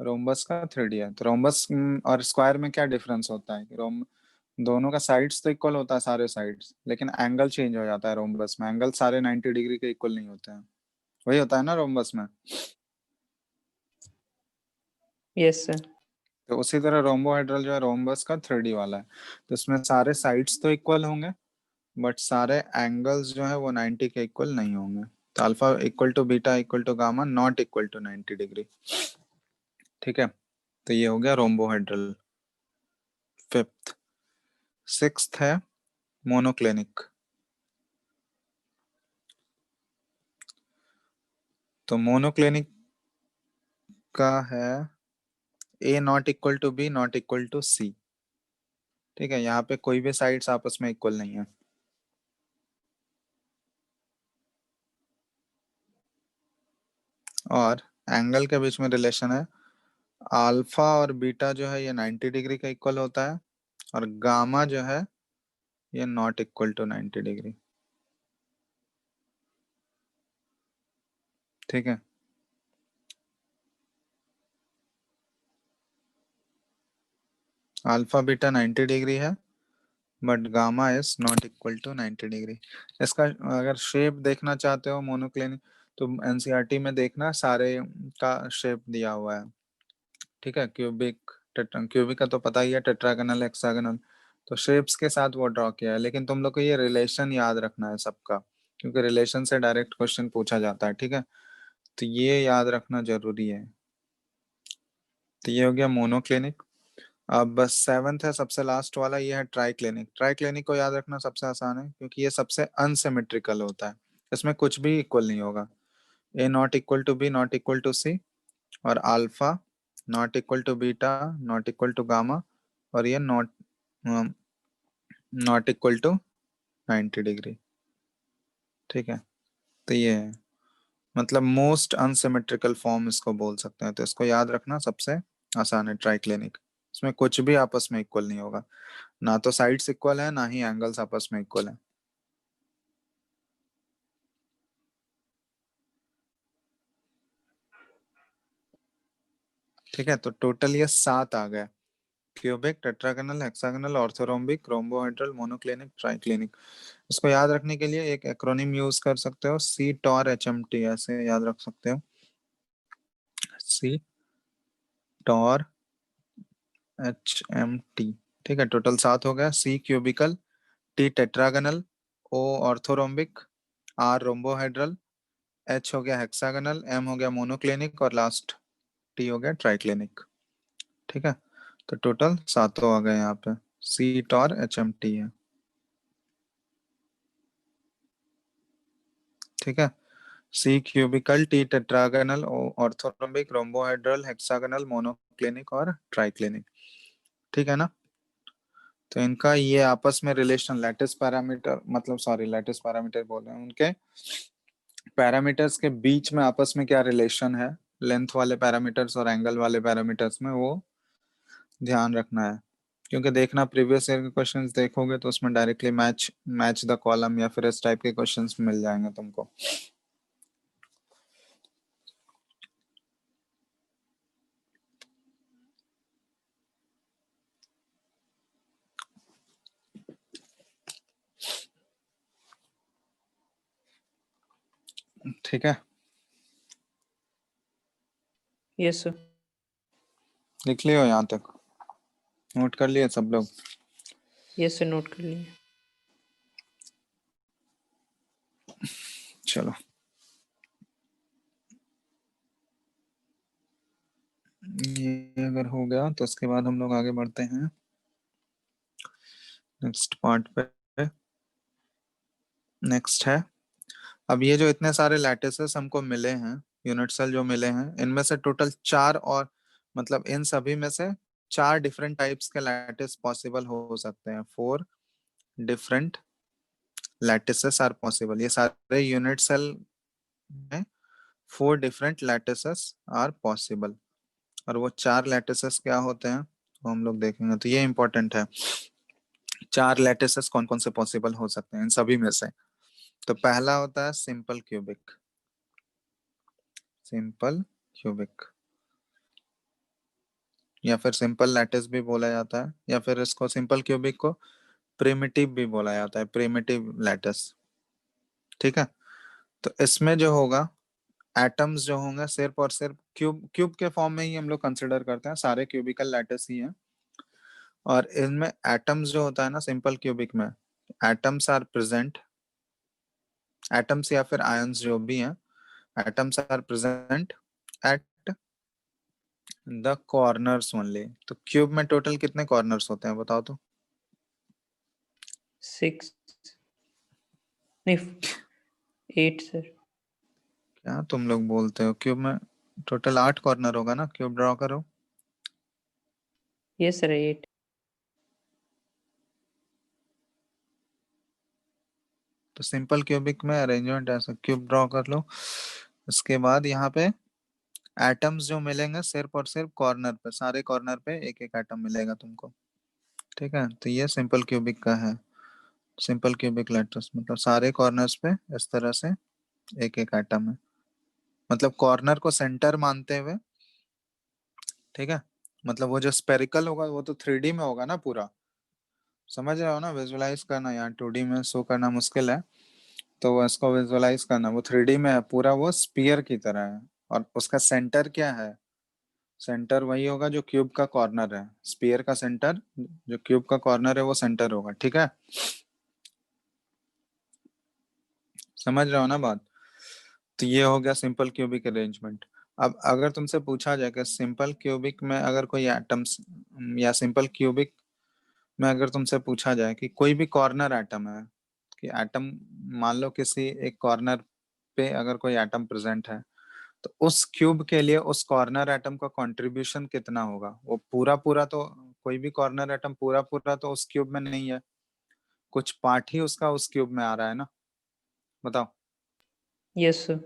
रोम्बस का 3D है। तो रोम्बस और स्क्वायर में क्या डिफरेंस होता है? कि रोम दोनों का साइड्स तो इक्वल होता है, सारे साइड्स, लेकिन एंगल चेंज हो जाता है। रोम्बस में एंगल सारे 90 डिग्री के इक्वल नहीं होते हैं, वही होता है ना रोम्बस में। Yes sir. तो उसी तरह रोम्बोहेड्रल जो है रोम्बस का 3D वाला है, तो इसमें सारे साइड्स तो इक्वल होंगे बट सारे एंगल्स जो है वो 90 के इक्वल नहीं होंगे। तो alpha equal to beta equal to gamma not equal to 90 degree. ठीक है, तो ये हो गया रोम्बोहेड्रल। फिफ्थ, सिक्स्थ है मोनोक्लिनिक। तो मोनोक्लिनिक का है a not equal to b not equal to c. ठीक है, यहाँ पे कोई भी साइड्स आपस में इक्वल नहीं है। और एंगल के बीच में रिलेशन है, अल्फा और बीटा जो है ये 90 डिग्री का इक्वल होता है और गामा जो है ये नॉट इक्वल टू 90 डिग्री। ठीक है, अल्फा बीटा 90 डिग्री है but gamma is not equal to 90 degree. इसका अगर शेप देखना चाहते हो मोनोक्लिनिक तो एनसीईआरटी में देखना, सारे का शेप दिया हुआ है। ठीक है, क्यूबिक क्यूबिक का तो पता ही है, टेट्रागोनल हेक्सागोनल, तो शेप्स के साथ वो ड्रॉ किया है। लेकिन तुम लोग को ये रिलेशन याद रखना है सबका, क्योंकि रिलेशन से डायरेक्ट क्वेश्चन पूछा जाता है। ठीक है, तो ये याद रखना जरूरी है। तो ये हो गया मोनोक्लिनिक। अब बस सेवंथ है सबसे लास्ट वाला, ये है ट्राइक्लिनिक। ट्राइक्लिनिक को याद रखना सबसे आसान है क्योंकि ये सबसे अनसिमेट्रिकल होता है, इसमें कुछ भी इक्वल नहीं होगा। A not equal to b not equal to सी, और alpha not equal to beta not equal to gamma, और ये नॉट इक्वल टू 90 डिग्री। ठीक है, तो ये है मतलब मोस्ट अनसिमेट्रिकल फॉर्म इसको बोल सकते हैं। तो इसको याद रखना सबसे आसान है ट्राइक्लिनिक। इसमें कुछ भी आपस में इक्वल नहीं होगा, ना तो साइड्स इक्वल है ना ही एंगल्स आपस में इक्वल है। ठीक है, तो टोटल ये 7 आ गए, cubic, tetragonal, hexagonal, orthorhombic, rhombohedral, monoclinic, triclinic. इसको याद रखने के लिए एक एक्रोनिम यूज कर सकते हो, C tor H M T, ऐसे याद रख सकते हो, C tor H M T. ठीक है, टोटल 7 हो गया। C cubical, T tetragonal, O orthorhombic, R rhombohedral, H हो गया हेक्सागोनल, एम हो गया मोनोक्लिनिक और लास्ट टी हो गया ट्राइक्लिनिक। ठीक है, तो टोटल 7 आ गए यहाँ पे, C tor H M T है। ठीक है, C cubical, T tetragonal, orthorhombic, rhombohedral, hexagonal, monoclinic और ट्राइक्लिनिक। ठीक है ना, तो इनका ये आपस में रिलेशन लैटिस पैरामीटर, मतलब सॉरी लैटिस पैरामीटर बोल रहे हैं, उनके पैरामीटर्स के बीच में आपस में क्या रिलेशन है लेंथ वाले पैरामीटर्स और एंगल वाले पैरामीटर्स में, वो ध्यान रखना है। क्योंकि देखना प्रीवियस ईयर के क्वेश्चंस देखोगे तो उसमें directly match match the column या फिर इस टाइप के क्वेश्चंस मिल जाएंगे तुमको। ठीक है, यस सर। लिख लियो यहाँ तक, नोट कर लिए सब लोग। यस सर, नोट कर लिए। चलो, ये अगर हो गया तो उसके बाद हम लोग आगे बढ़ते हैं नेक्स्ट पार्ट पे। नेक्स्ट है, अब ये जो इतने सारे लैटिसेस हमको मिले हैं, यूनिट सेल जो मिले हैं, इनमें से टोटल 4 और मतलब इन सभी में से 4 डिफरेंट टाइप्स के लैटिस पॉसिबल हो सकते हैं। 4 डिफरेंट लैटिसेस आर पॉसिबल। ये सारे यूनिट सेल में 4 डिफरेंट लैटिसेस आर पॉसिबल, और वो 4 लैटिसेस क्या होते हैं वो हम लोग देखेंगे। तो ये इंपॉर्टेंट है, 4 लैटिसेस कौन कौन से पॉसिबल हो सकते हैं इन सभी में से। तो पहला होता है सिंपल क्यूबिक, सिंपल क्यूबिक या फिर सिंपल लैटिस भी बोला जाता है, या फिर इसको सिंपल क्यूबिक को प्रिमिटिव भी बोला जाता है, प्रिमिटिव लैटिस। ठीक है, तो इसमें जो होगा एटम्स जो होंगे सिर्फ और सिर्फ क्यूब के फॉर्म में ही हम लोग कंसिडर करते हैं, सारे क्यूबिकल लैटिस ही हैं। और इनमें एटम्स जो होता है ना सिंपल क्यूबिक में, एटम्स आर प्रेजेंट, एटम्स या फिर आयंस जो भी हैं, atoms are present at the corners only. तो क्यूब में टोटल कितने कॉर्नर्स होते हैं बताओ तो? 6 नहीं 8 सर। क्या तुम लोग बोलते हो? क्यूब में टोटल 8 कॉर्नर होगा ना, क्यूब ड्रॉ करो। Yes sir 8। तो सिंपल क्यूबिक में अरेंजमेंट ऐसा, क्यूब ड्रॉ कर लो। इसके बाद यहाँ पे एटम्स जो मिलेंगे सिर्फ और सिर्फ कॉर्नर पे, सारे कॉर्नर पे एक एक एटम मिलेगा तुमको। ठीक है, तो ये सिंपल क्यूबिक का है। सिंपल क्यूबिक लैटिस मतलब सारे कॉर्नर्स पे इस तरह से एक एक एटम है, मतलब कॉर्नर को सेंटर मानते हुए। ठीक है, मतलब वो जो स्पेरिकल होगा वो तो 3D में होगा ना पूरा, समझ रहे हो ना? विजुलाइज करना, यहाँ 2D में शो करना मुश्किल है, तो वो इसको विजुलाइज करना, वो 3D में है पूरा, वो स्पीयर की तरह है। और उसका सेंटर क्या है? सेंटर वही होगा जो क्यूब का कॉर्नर है, स्पीयर का सेंटर जो क्यूब का कॉर्नर है वो सेंटर होगा। ठीक है, समझ रहे हो ना बात? तो ये हो गया सिंपल क्यूबिक अरेंजमेंट। अब अगर तुमसे पूछा जाए कि सिंपल क्यूबिक में अगर कोई एटम्स, या सिंपल क्यूबिक में अगर तुमसे पूछा जाए कि कोई भी कॉर्नर एटम है, कि एटम मान लो किसी एक कॉर्नर पे अगर कोई एटम प्रेजेंट है, तो उस क्यूब के लिए उस कॉर्नर एटम का कंट्रीब्यूशन कितना होगा? वो पूरा पूरा तो, कोई भी कॉर्नर एटम पूरा पूरा तो उस क्यूब में नहीं है, कुछ पार्ट ही उसका उस क्यूब में आ रहा है ना, बताओ। Yes sir.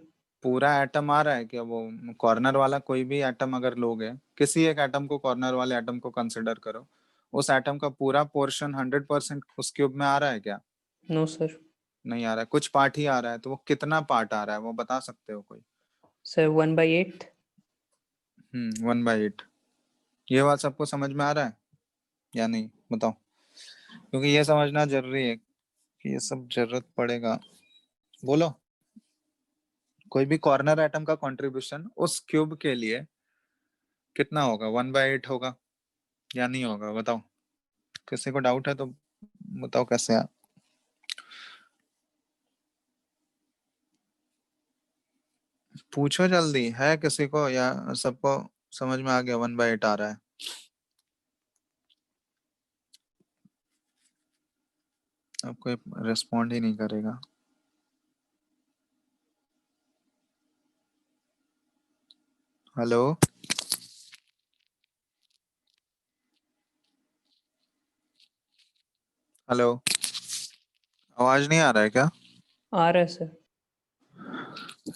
पूरा एटम आ रहा है क्या? वो कॉर्नर वाला कोई भी एटम अगर लोगे, किसी एक एटम को, कॉर्नर वाले एटम को कंसिडर करो, उस एटम का पूरा पोर्शन 100% उस क्यूब में आ रहा है क्या? No sir. नहीं आ रहा है, कुछ पार्ट ही आ रहा है। तो वो कितना पार्ट आ रहा है वो बता सकते हो कोई? सर 1/8। 1/8। ये बात सबको समझ में आ रहा है या नहीं बताओ? क्योंकि ये समझना जरूरी है कि ये सब जरूरत पड़ेगा। बोलो, कोई भी कॉर्नर एटम का कंट्रीब्यूशन उस क्यूब के लिए कितना होगा? 1/8 होगा या नहीं होगा बताओ? किसी को डाउट है तो बताओ कैसे है? पूछो जल्दी, है किसी को या सबको समझ में आ गया 1/8 आ रहा है? अब कोई रिस्पॉन्ड ही नहीं करेगा। हेलो, हेलो, आवाज नहीं आ रहा है क्या? आ रहा है सर।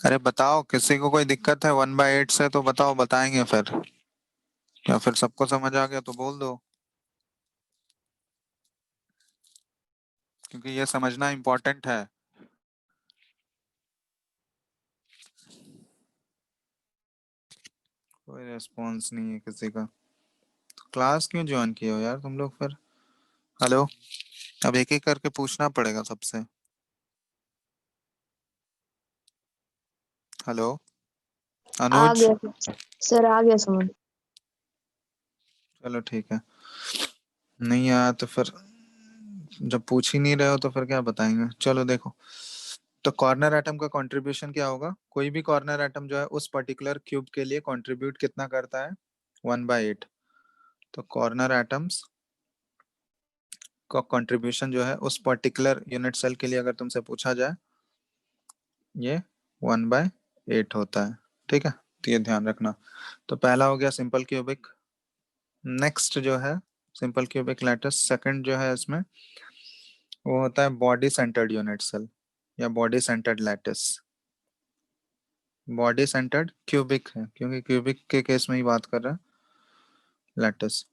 अरे बताओ, किसी को कोई दिक्कत है 1/8 से तो बताओ, बताएंगे फिर। या फिर सबको समझ आ गया तो बोल दो, क्योंकि ये समझना इम्पोर्टेंट है। कोई रेस्पॉन्स नहीं है किसी का, तो क्लास क्यों ज्वाइन किए हो यार तुम लोग फिर? हेलो, अब एक एक करके पूछना पड़ेगा सबसे। हेलो, आ अनुज। गया सर, आ गया समझ। चलो ठीक है, नहीं आया तो फिर, जब पूछ ही नहीं रहे हो तो फिर क्या बताएंगे? चलो देखो, तो कॉर्नर एटम का कंट्रीब्यूशन क्या होगा? कोई भी कॉर्नर एटम जो है उस पर्टिकुलर क्यूब के लिए कंट्रीब्यूट कितना करता है? 1/8। तो कॉर्नर एटम्स का कंट्रीब्यूशन जो है उस पर्टिकुलर यूनिट सेल के लिए अगर तुमसे पूछा जाए, ये 1/8 होता है। ठीक है, तो ये ध्यान रखना। तो पहला हो गया सिंपल क्यूबिक। नेक्स्ट जो है सिंपल क्यूबिक लैटिस, सेकंड जो है इसमें वो होता है बॉडी सेंटर्ड यूनिट सेल या body centred lattice. Body centred cubic है क्योंकि क्यूबिक के केस में ही बात कर रहा है लैटिस।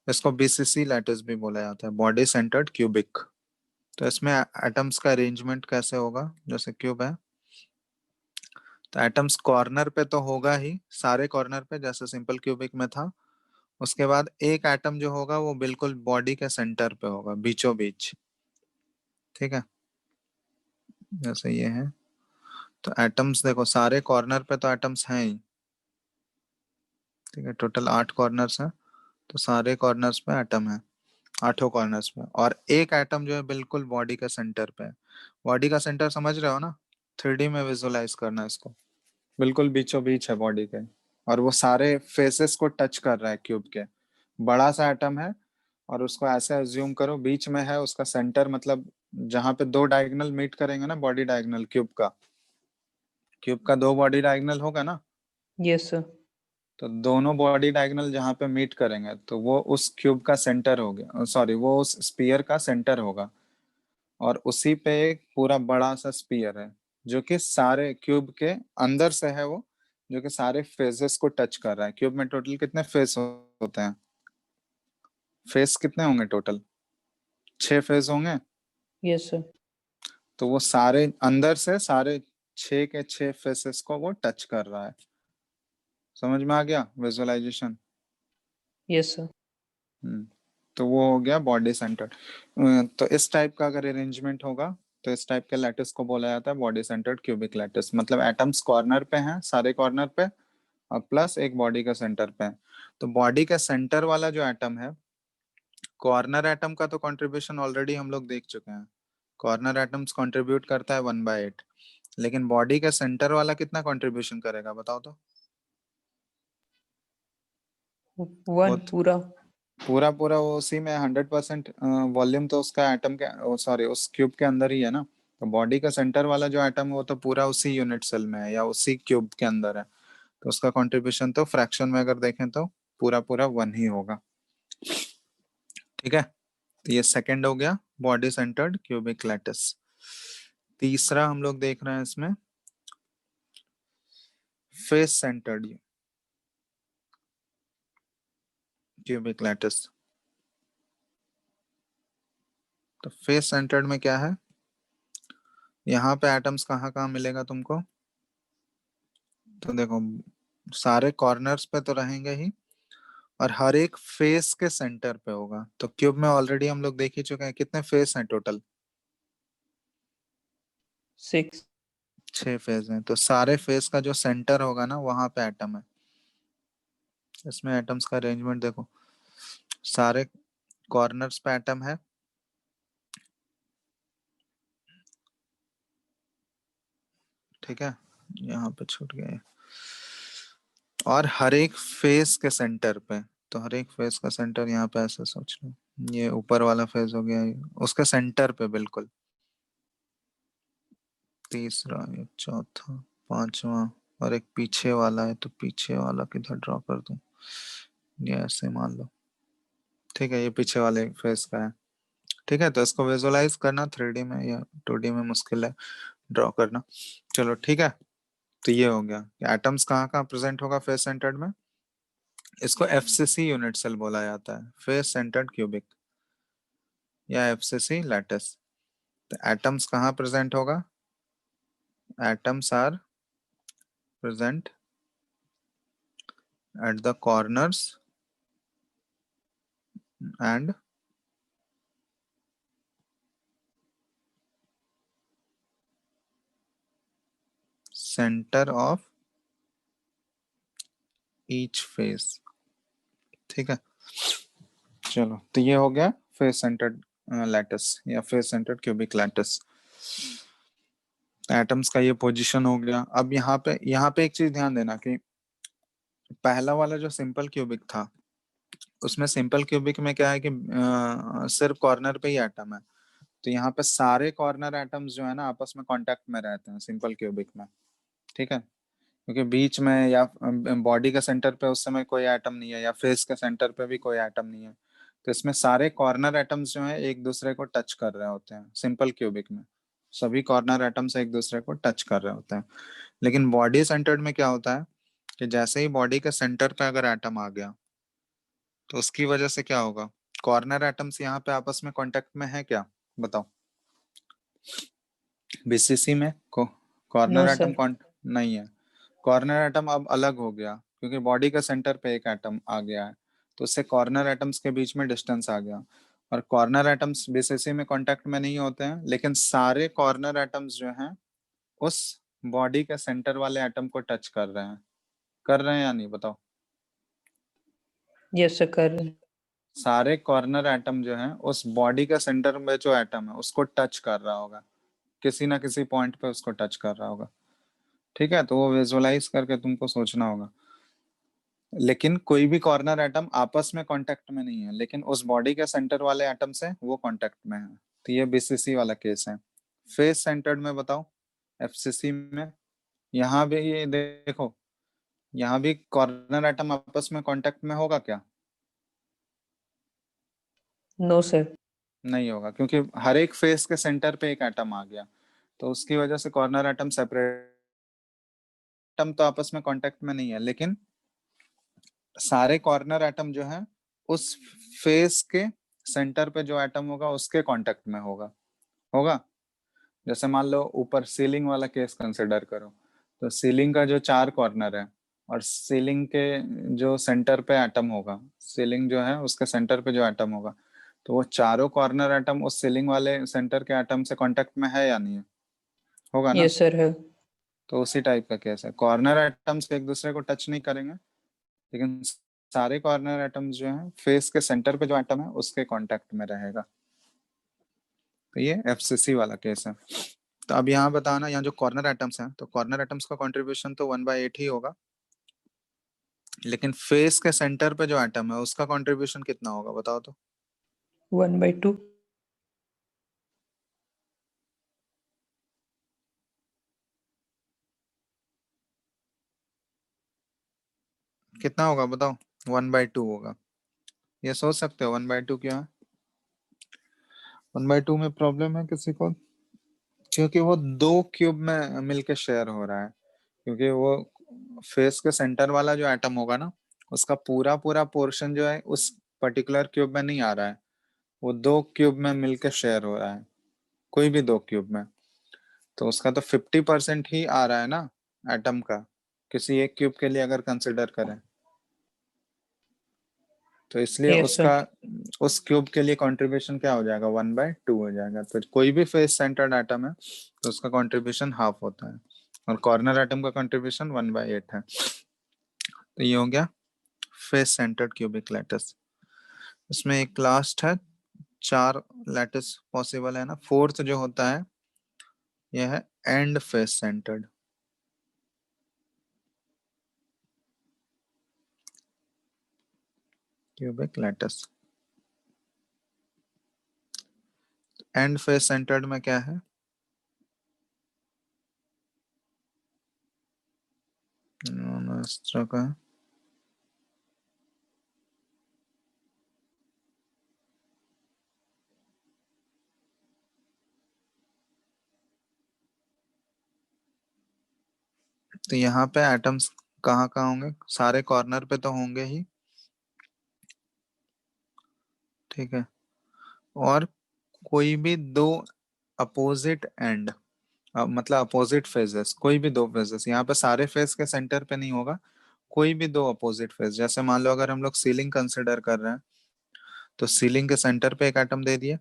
इसको बीसीसी लैटिस भी बोला जाता है, बॉडी सेंटर्ड क्यूबिक। तो इसमें एटम्स का अरेंजमेंट कैसे होगा? जैसे क्यूब है तो एटम्स कॉर्नर पे तो होगा ही, सारे कॉर्नर पे जैसे सिंपल क्यूबिक में था। उसके बाद एक एटम जो होगा वो बिल्कुल बॉडी के सेंटर पे होगा, बीचों बीच। ठीक है, जैसे ये है, तो एटम्स देखो सारे कॉर्नर पे तो एटम्स हैं ही, ठीक है, टोटल 8 कॉर्नर्स हैं, तो सारे कॉर्नर्स पे एटम है, 8 कॉर्नर्स पे, और एक एटम जो है बिल्कुल बॉडी का सेंटर पे है। बॉडी का सेंटर समझ रहे हो ना, 3D में विजुअलाइज करना है इसको, बिल्कुल बीचों बीच है बॉडी के, और वो सारे फेसेस को टच कर रहा है क्यूब के। बड़ा सा एटम है और उसको ऐसे अज्यूम करो बीच में है उसका सेंटर, मतलब जहां पे दो डायगोनल मीट करेंगे ना, बॉडी डायगोनल क्यूब का दो बॉडी डायगोनल होगा ना, Yes, sir. तो दोनों बॉडी डायगोनल जहां पे मीट करेंगे तो वो उस क्यूब का सेंटर हो गया, सॉरी वो उस स्पीयर का सेंटर होगा, और उसी पे एक पूरा बड़ा सा स्पीयर है जो कि सारे क्यूब के अंदर से है वो, जो कि सारे फेसेस को टच कर रहा है। क्यूब में टोटल कितने फेस होते हैं, फेस कितने होंगे टोटल, 6 फेस होंगे, Yes, sir. तो वो सारे अंदर से सारे 6 के 6 फेसेस को वो टच कर रहा है। समझ में आ गया विजुअलाइजेशन? Yes, sir. तो वो हो गया बॉडी सेंटर्ड। तो इस टाइप का अगर अरेंजमेंट होगा तो इस टाइप के लैटिस को बोला जाता है बॉडी सेंटर्ड क्यूबिक लैटिस, मतलब एटम्स कॉर्नर पे हैं, सारे कॉर्नर पे, और प्लस एक बॉडी का सेंटर पे है। तो बॉडी का सेंटर वाला जो एटम है, कॉर्नर एटम का तो कंट्रीब्यूशन ऑलरेडी हम लोग देख चुके हैं, कॉर्नर एटम्स कंट्रीब्यूट करता है 1/8, लेकिन बॉडी का सेंटर वाला कितना कंट्रीब्यूशन करेगा बताओ तो? वो One पूरा. पूरा पूरा वो उसी में 100% वॉल्यूम तो उसका एटम के, सॉरी उस क्यूब के अंदर ही है ना, तो बॉडी का सेंटर वाला जो एटम है वो तो पूरा उसी यूनिट सेल में है या उसी क्यूब के अंदर है, तो उसका कंट्रीब्यूशन तो फ्रैक्शन में अगर देखें तो पूरा पूरा 1 ही होगा। ठीक है, तो ये सेकंड हो गया बॉडी सेंटर्ड क्यूबिक लैटिस। तीसरा हम लोग देख रहे हैं इसमें फेस सेंटर्ड क्यूबिक लैटिस। तो फेस सेंटर्ड में क्या है, यहाँ पे एटम्स कहाँ कहाँ मिलेगा तुमको, तो देखो सारे कॉर्नर्स पे तो रहेंगे ही, और हर एक फेस के सेंटर पे होगा। तो क्यूब में ऑलरेडी हम लोग देख ही चुके हैं कितने फेस हैं टोटल, 6. 6 फेस हैं, तो सारे फेस का जो सेंटर होगा ना वहां पे एटम है। इसमें एटम्स का अरेंजमेंट देखो, सारे कॉर्नर्स पे एटम है, ठीक है, यहाँ पे छूट गए, और हर एक फेस के सेंटर पे, तो हर एक फेस का सेंटर यहाँ पे ऐसे सोच लो, ये ऊपर वाला फेस हो गया, ये उसके सेंटर पे बिल्कुल, तीसरा, ये चौथा, पांचवा, और एक पीछे वाला है, तो पीछे वाला किधर ड्रॉ कर दूं, ये ऐसे मान लो, ठीक है, ये पीछे वाले फेस का है। ठीक है, तो इसको विजुअलाइज करना 3D में या 2D में मुश्किल है ड्रॉ करना, चलो ठीक है। तो ये हो गया एटम्स कहाँ कहाँ प्रेजेंट होगा फेस सेंटर्ड में, इसको FCC यूनिट सेल बोला जाता है, फेस सेंटर्ड क्यूबिक या FCC लैटिस। तो एटम्स कहाँ प्रेजेंट होगा, atoms are present at the corners and center of each face। ठीक है, चलो तो ये हो गया फेस सेंटर्ड लैटिस या face centred cubic lattice. Atoms का ये पोजीशन हो गया। अब यहाँ पे एक चीज ध्यान देना कि पहला वाला जो सिंपल क्यूबिक था, उसमें सिंपल क्यूबिक में क्या है कि सिर्फ कॉर्नर पे ही एटम है, तो यहाँ पे सारे कॉर्नर एटम्स जो है ना आपस में कांटेक्ट में रहते हैं सिंपल क्यूबिक में, ठीक है, क्योंकि बीच में या बॉडी के सेंटर पे उस समय कोई एटम नहीं है, या फेस के सेंटर पे भी कोई एटम नहीं है, तो इसमें सारे कॉर्नर एटम्स जो है एक दूसरे को टच कर रहे होते हैं सिंपल क्यूबिक में, सभी कॉर्नर एटम्स एक दूसरे को टच कर रहे होते हैं। लेकिन बॉडी सेंटर्ड में क्या होता है कि जैसे ही बॉडी के सेंटर पे अगर एटम आ गया तो उसकी वजह से क्या होगा, कॉर्नर एटम्स यहाँ पे आपस में कांटेक्ट में है क्या बताओ, BCC में No, कॉर्नर एटम sir. नहीं है, कॉर्नर एटम अब अलग हो गया क्योंकि बॉडी के सेंटर पे एक एटम आ गया है, तो उससे कॉर्नर एटम्स के बीच में डिस्टेंस आ गया, और कॉर्नर एटम्स BCC में कांटेक्ट में नहीं होते हैं, लेकिन सारे कॉर्नर एटम्स जो हैं उस बॉडी के सेंटर वाले एटम को टच कर रहे हैं या नहीं, बताओ। यस सर, कर रहे हैं। सारे कॉर्नर एटम जो है उस बॉडी के सेंटर में जो एटम है उसको टच कर रहा होगा, किसी ना किसी पॉइंट पे उसको टच कर रहा होगा। ठीक है, तो वो विजुअलाइज करके तुमको सोचना होगा। लेकिन कोई भी कॉर्नर एटम आपस में कांटेक्ट में नहीं है, लेकिन उस बॉडी के सेंटर वाले एटम से वो कांटेक्ट में है। तो ये बीसीसी वाला केस है। फेस सेंटर्ड में बताओ, एफसीसी में यहाँ भी ये देखो, यहाँ भी कॉर्नर एटम आपस में कांटेक्ट में होगा क्या? No sir. नहीं होगा, क्योंकि हर एक फेस के सेंटर पे एक एटम आ गया, तो उसकी वजह से कॉर्नर एटम सेपरेट एटम तो आपस में कांटेक्ट में नहीं है, लेकिन सारे कॉर्नर एटम जो है उस फेस के सेंटर पे जो एटम होगा उसके कांटेक्ट में होगा। जैसे मान लो ऊपर सीलिंग वाला केस कंसिडर करो, तो सीलिंग का जो 4 कॉर्नर है और सीलिंग के जो सेंटर पे एटम होगा, सीलिंग जो है उसके सेंटर पे जो एटम होगा, तो वो चारों कॉर्नर एटम उस सीलिंग वाले सेंटर के एटम से कांटेक्ट में है या नहीं है? होगा ना। यस सर है। तो उसी टाइप का केस है, कॉर्नर एटम्स एक दूसरे को टच नहीं करेंगे, लेकिन सारे कॉर्नर एटम्स जो हैं फेस के सेंटर पे जो एटम है उसके कांटेक्ट में रहेगा। तो ये एफसीसी वाला केस है। तो अब यहाँ बताना, यहाँ जो कॉर्नर एटम्स हैं, तो कॉर्नर एटम्स का कंट्रीब्यूशन तो 1/8 ही होगा, लेकिन फेस के सेंटर पे जो एटम है उसका कंट्रीब्यूशन कितना होगा, बताओ तो। 1/2। कितना होगा बताओ। 1/2 होगा। ये सोच सकते हो 1/2 क्या है? 1/2 में प्रॉब्लम है किसी को? क्योंकि वो 2 क्यूब में मिलके शेयर हो रहा है, क्योंकि वो फेस के सेंटर वाला जो एटम होगा ना, उसका पूरा पूरा पोर्शन जो है उस पर्टिकुलर क्यूब में नहीं आ रहा है, वो 2 क्यूब में मिलके शेयर हो रहा है, कोई भी 2 क्यूब में। तो उसका तो 50% ही आ रहा है ना एटम का, किसी एक क्यूब के लिए अगर कंसिडर करें, तो इसलिए यस उसका सर। उस क्यूब के लिए कंट्रीब्यूशन क्या हो जाएगा, 1/2 हो जाएगा। तो कोई भी फेस सेंटर्ड एटम है तो उसका कंट्रीब्यूशन हाफ होता है, और कॉर्नर एटम का कंट्रीब्यूशन 1/8 है। तो ये हो गया फेस सेंटर्ड क्यूबिक लैटिस। इसमें एक लास्ट है, 4 लैटिस पॉसिबल है ना। फोर्थ जो होता है यह है and face centred cubic lattice. And face centred में क्या है, इस तरह का है। तो यहाँ पे एटम्स कहाँ कहाँ होंगे, सारे कॉर्नर पे तो होंगे ही, ठीक है। और कोई भी 2 अपोजिट एंड, मतलब अपोजिट फेजेस, कोई भी 2 फेजेस, यहाँ पे सारे फेज के सेंटर पे नहीं होगा, कोई भी 2 अपोजिट फेज। जैसे मान लो अगर हम लोग सीलिंग कंसिडर कर रहे हैं, तो सीलिंग के सेंटर पे एक एटम दे दिए,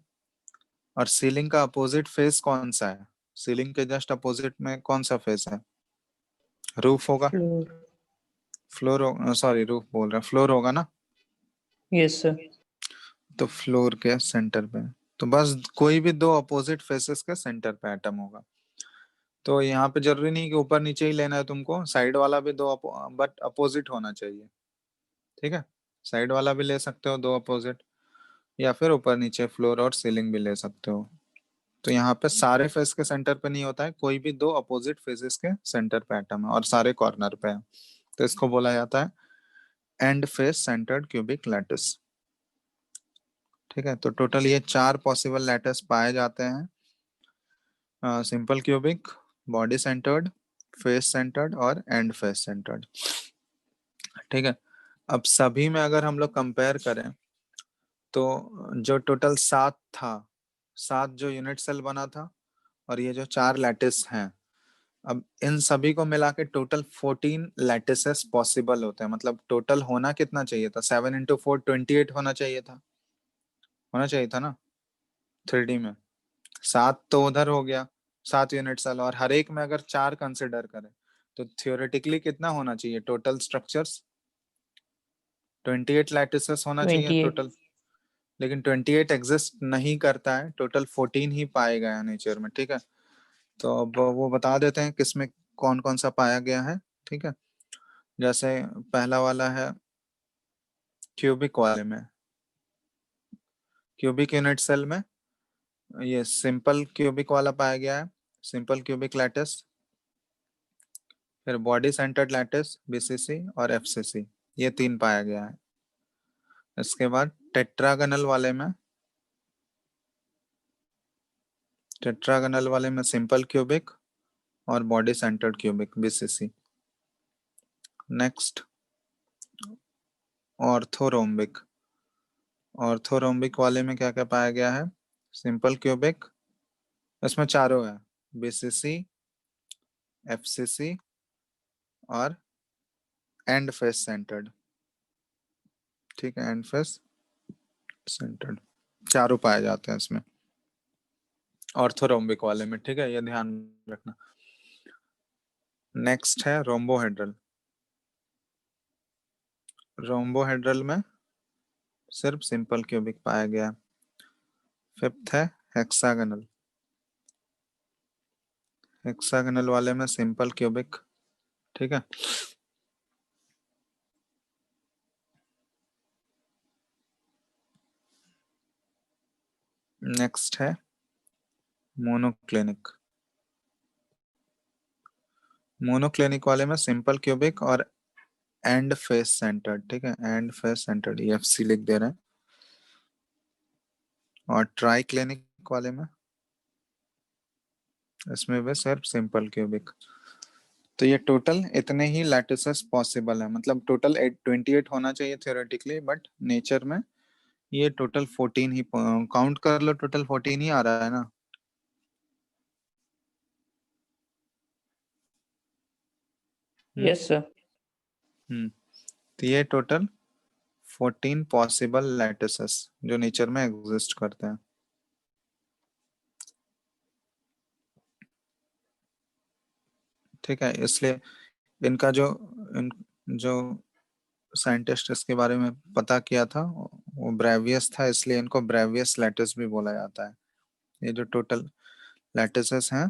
और सीलिंग का अपोजिट फेज कौन सा है, सीलिंग के जस्ट अपोजिट में कौन सा फेज है, रूफ होगा, फ्लोर। फ्लोर, सॉरी रूफ बोल रहा, फ्लोर होगा ना। Yes sir. तो फ्लोर के सेंटर पे, तो बस कोई भी 2 अपोजिट फेसेस के सेंटर पे एटम होगा। तो यहाँ पे जरूरी नहीं कि ऊपर नीचे ही लेना है तुमको, साइड वाला भी 2 बट अपोजिट होना चाहिए, ठीक है। साइड वाला भी ले सकते हो 2 अपोजिट, या फिर ऊपर नीचे फ्लोर और सीलिंग भी ले सकते हो। तो यहाँ पे सारे फेस के सेंटर पे नहीं होता है, कोई भी 2 अपोजिट फेसेस के सेंटर पे एटम है और सारे कॉर्नर पे है, तो इसको बोला जाता है and face centred cubic lattice. ठीक है, तो टोटल ये 4 पॉसिबल लैटिस पाए जाते हैं, simple cubic, body centred, face centred और एंड फेस सेंटर्ड। ठीक है, अब सभी में अगर हम लोग कंपेयर करें, तो जो टोटल 7 था, 7 जो यूनिट सेल बना था, और ये जो 4 लैटिस हैं, अब इन सभी को मिला के टोटल 14 लैटिसेस पॉसिबल होते हैं। मतलब टोटल होना कितना चाहिए था, 7 × 4 28 होना चाहिए था ना 3D में। 7 तो उधर हो गया, 7 यूनिट सेल, और हर एक में अगर 4 कंसिडर करें तो थियोरेटिकली कितना होना चाहिए टोटल स्ट्रक्चर्स? 28 लैटिसेस होना चाहिए 28 टोटल, लेकिन 28 एग्जिस्ट नहीं करता है, टोटल 14 ही पाए गए हैं नेचर में। ठीक है, तो अब वो बता देते हैं किसमें कौन कौन सा पाया गया है। ठीक है, जैसे पहला वाला है क्यूबिक वाले में, क्यूबिक यूनिट सेल में ये सिंपल क्यूबिक वाला पाया गया है, सिंपल क्यूबिक लैटिस। फिर बॉडी सेंटर्ड लैटिस बीसीसी और एफसीसी, ये 3 पाया गया है। इसके बाद टेट्रागनल वाले में सिंपल क्यूबिक और body centred cubic BCC. Next orthorhombic, orthorhombic वाले में क्या क्या पाया गया है? सिंपल क्यूबिक, इसमें चारों है, बीसीसी, एफसीसी और एंड फेस सेंटर्ड। ठीक है, एंड फेस सेंटर्ड चारों पाए जाते हैं इसमें ऑर्थोरोम्बिक वाले में। ठीक है, ये ध्यान रखना। नेक्स्ट है रोम्बोहेड्रल, रोम्बोहेड्रल में सिर्फ सिंपल क्यूबिक पाया गया। फिफ्थ है हेक्सागनल, हेक्सागनल वाले में सिंपल क्यूबिक। ठीक है, नेक्स्ट है मोनोक्लिनिक, मोनोक्लिनिक वाले में सिंपल क्यूबिक और एंड फेस सेंटर्ड। ठीक है, एंड फेस सेंटर्ड, EFC लिख दे रहे हैं। और ट्राई क्लिनिक वाले में, इसमें भी सिर्फ सिंपल क्यूबिक। तो ये टोटल इतने ही लैटिसेस पॉसिबल है, मतलब टोटल 28 होना चाहिए थियोरेटिकली, बट नेचर में ये टोटल 14 ही, काउंट कर लो, टोटल 14 ही आ रहा है ना। Yes sir. तो ये टोटल 14 पॉसिबल लैटिसेस जो नेचर में एग्जिस्ट करते हैं। ठीक है, इसलिए इनका जो साइंटिस्ट इसके बारे में पता किया था वो ब्रेवियस था, इसलिए इनको ब्रेवियस लैटिस भी बोला जाता है। ये जो टोटल लैटिसेस हैं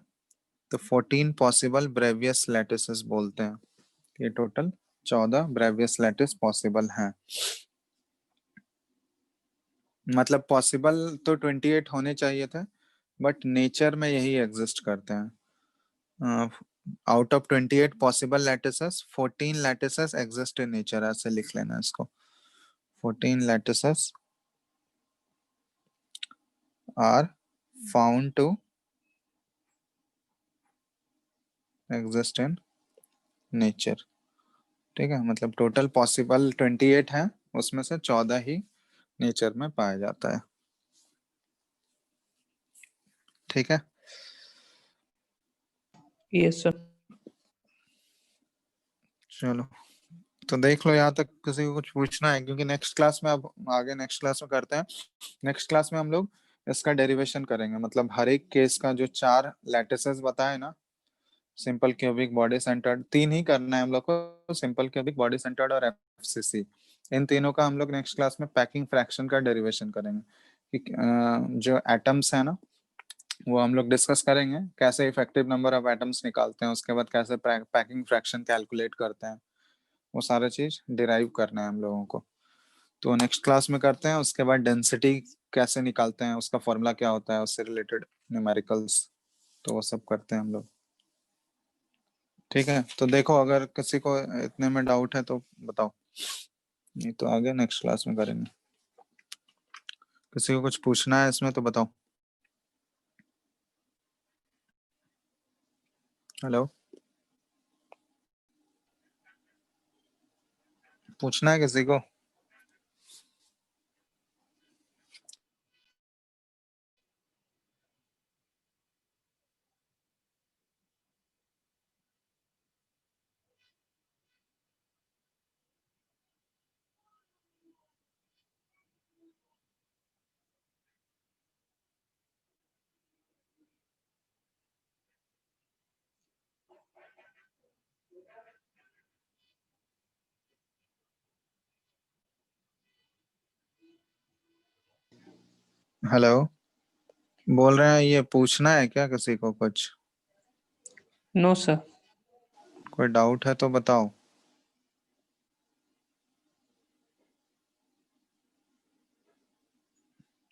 तो 14 पॉसिबल ब्रेवियस लैटिसेस बोलते हैं। ये टोटल 14 ब्रेवियस लैटिस पॉसिबल हैं। मतलब पॉसिबल तो 28 होने चाहिए थे, बट नेचर में यही एग्जिस्ट करते हैं। Out of 28 possible lattices 14 lattices exist in nature, ऐसे लिख लेना इसको। 14 lattices are found to exist in nature. ठीक है, मतलब टोटल पॉसिबल 28 हैं, उसमें से 14 ही नेचर में पाया जाता है। ठीक है, यस सर। चलो तो देख लो यहाँ तक किसी को कुछ पूछना है, क्योंकि नेक्स्ट क्लास में, अब आगे नेक्स्ट क्लास में करते हैं। नेक्स्ट क्लास में हम लोग इसका डेरिवेशन करेंगे, मतलब हर एक केस का जो 4 लैटिसेस बताए ना, सिंपल क्यूबिक, बॉडी सेंटर्ड, 3 ही करना है हम लोग को, सिंपल क्यूबिक, बॉडी सेंटर्ड और एफसीसी। इन तीनों का हम लोग नेक्स्ट क्लास में पैकिंग फ्रैक्शन का डेरिवेशन करेंगे कि जो एटम्स है ना वो हम लोग डिस्कस करेंगे, कैसे इफेक्टिव नंबर ऑफ एटम्स निकालते हैं, उसके बाद कैसे पैकिंग फ्रैक्शन कैलकुलेट करते हैं, वो सारा चीज डिराइव करना है हम लोगों को। तो नेक्स्ट क्लास में करते हैं। उसके बाद डेंसिटी कैसे निकालते हैं, उसका फॉर्मूला क्या होता है, उससे रिलेटेड न्यूमेरिकल्स, तो वो सब करते हैं हम लोग। ठीक है, तो देखो अगर किसी को इतने में डाउट है तो बताओ, नहीं तो आगे नेक्स्ट क्लास में करेंगे। किसी को कुछ पूछना है इसमें तो बताओ। हेलो, पूछना है किसी को? हेलो, बोल रहे हैं ये पूछना है क्या किसी को कुछ? No, sir. कोई डाउट है तो बताओ।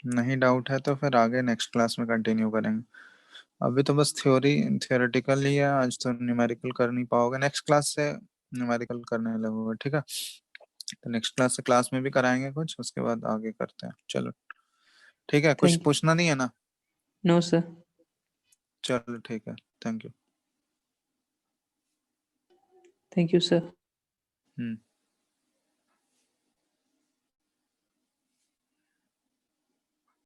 नहीं डाउट है तो फिर आगे नेक्स्ट क्लास में कंटिन्यू करेंगे। अभी तो बस थियोरेटिकल ही है, आज तो न्यूमेरिकल कर नहीं पाओगे, नेक्स्ट क्लास से न्यूमेरिकल करने लगोगे, ठीक है? तो नेक्स्ट क्लास से क्लास में भी कराएंगे कुछ, उसके बाद आगे करते हैं। चलो ठीक है, कुछ Thank you. पूछना नहीं है ना? No, sir. चलो ठीक है, thank you. Thank you, sir.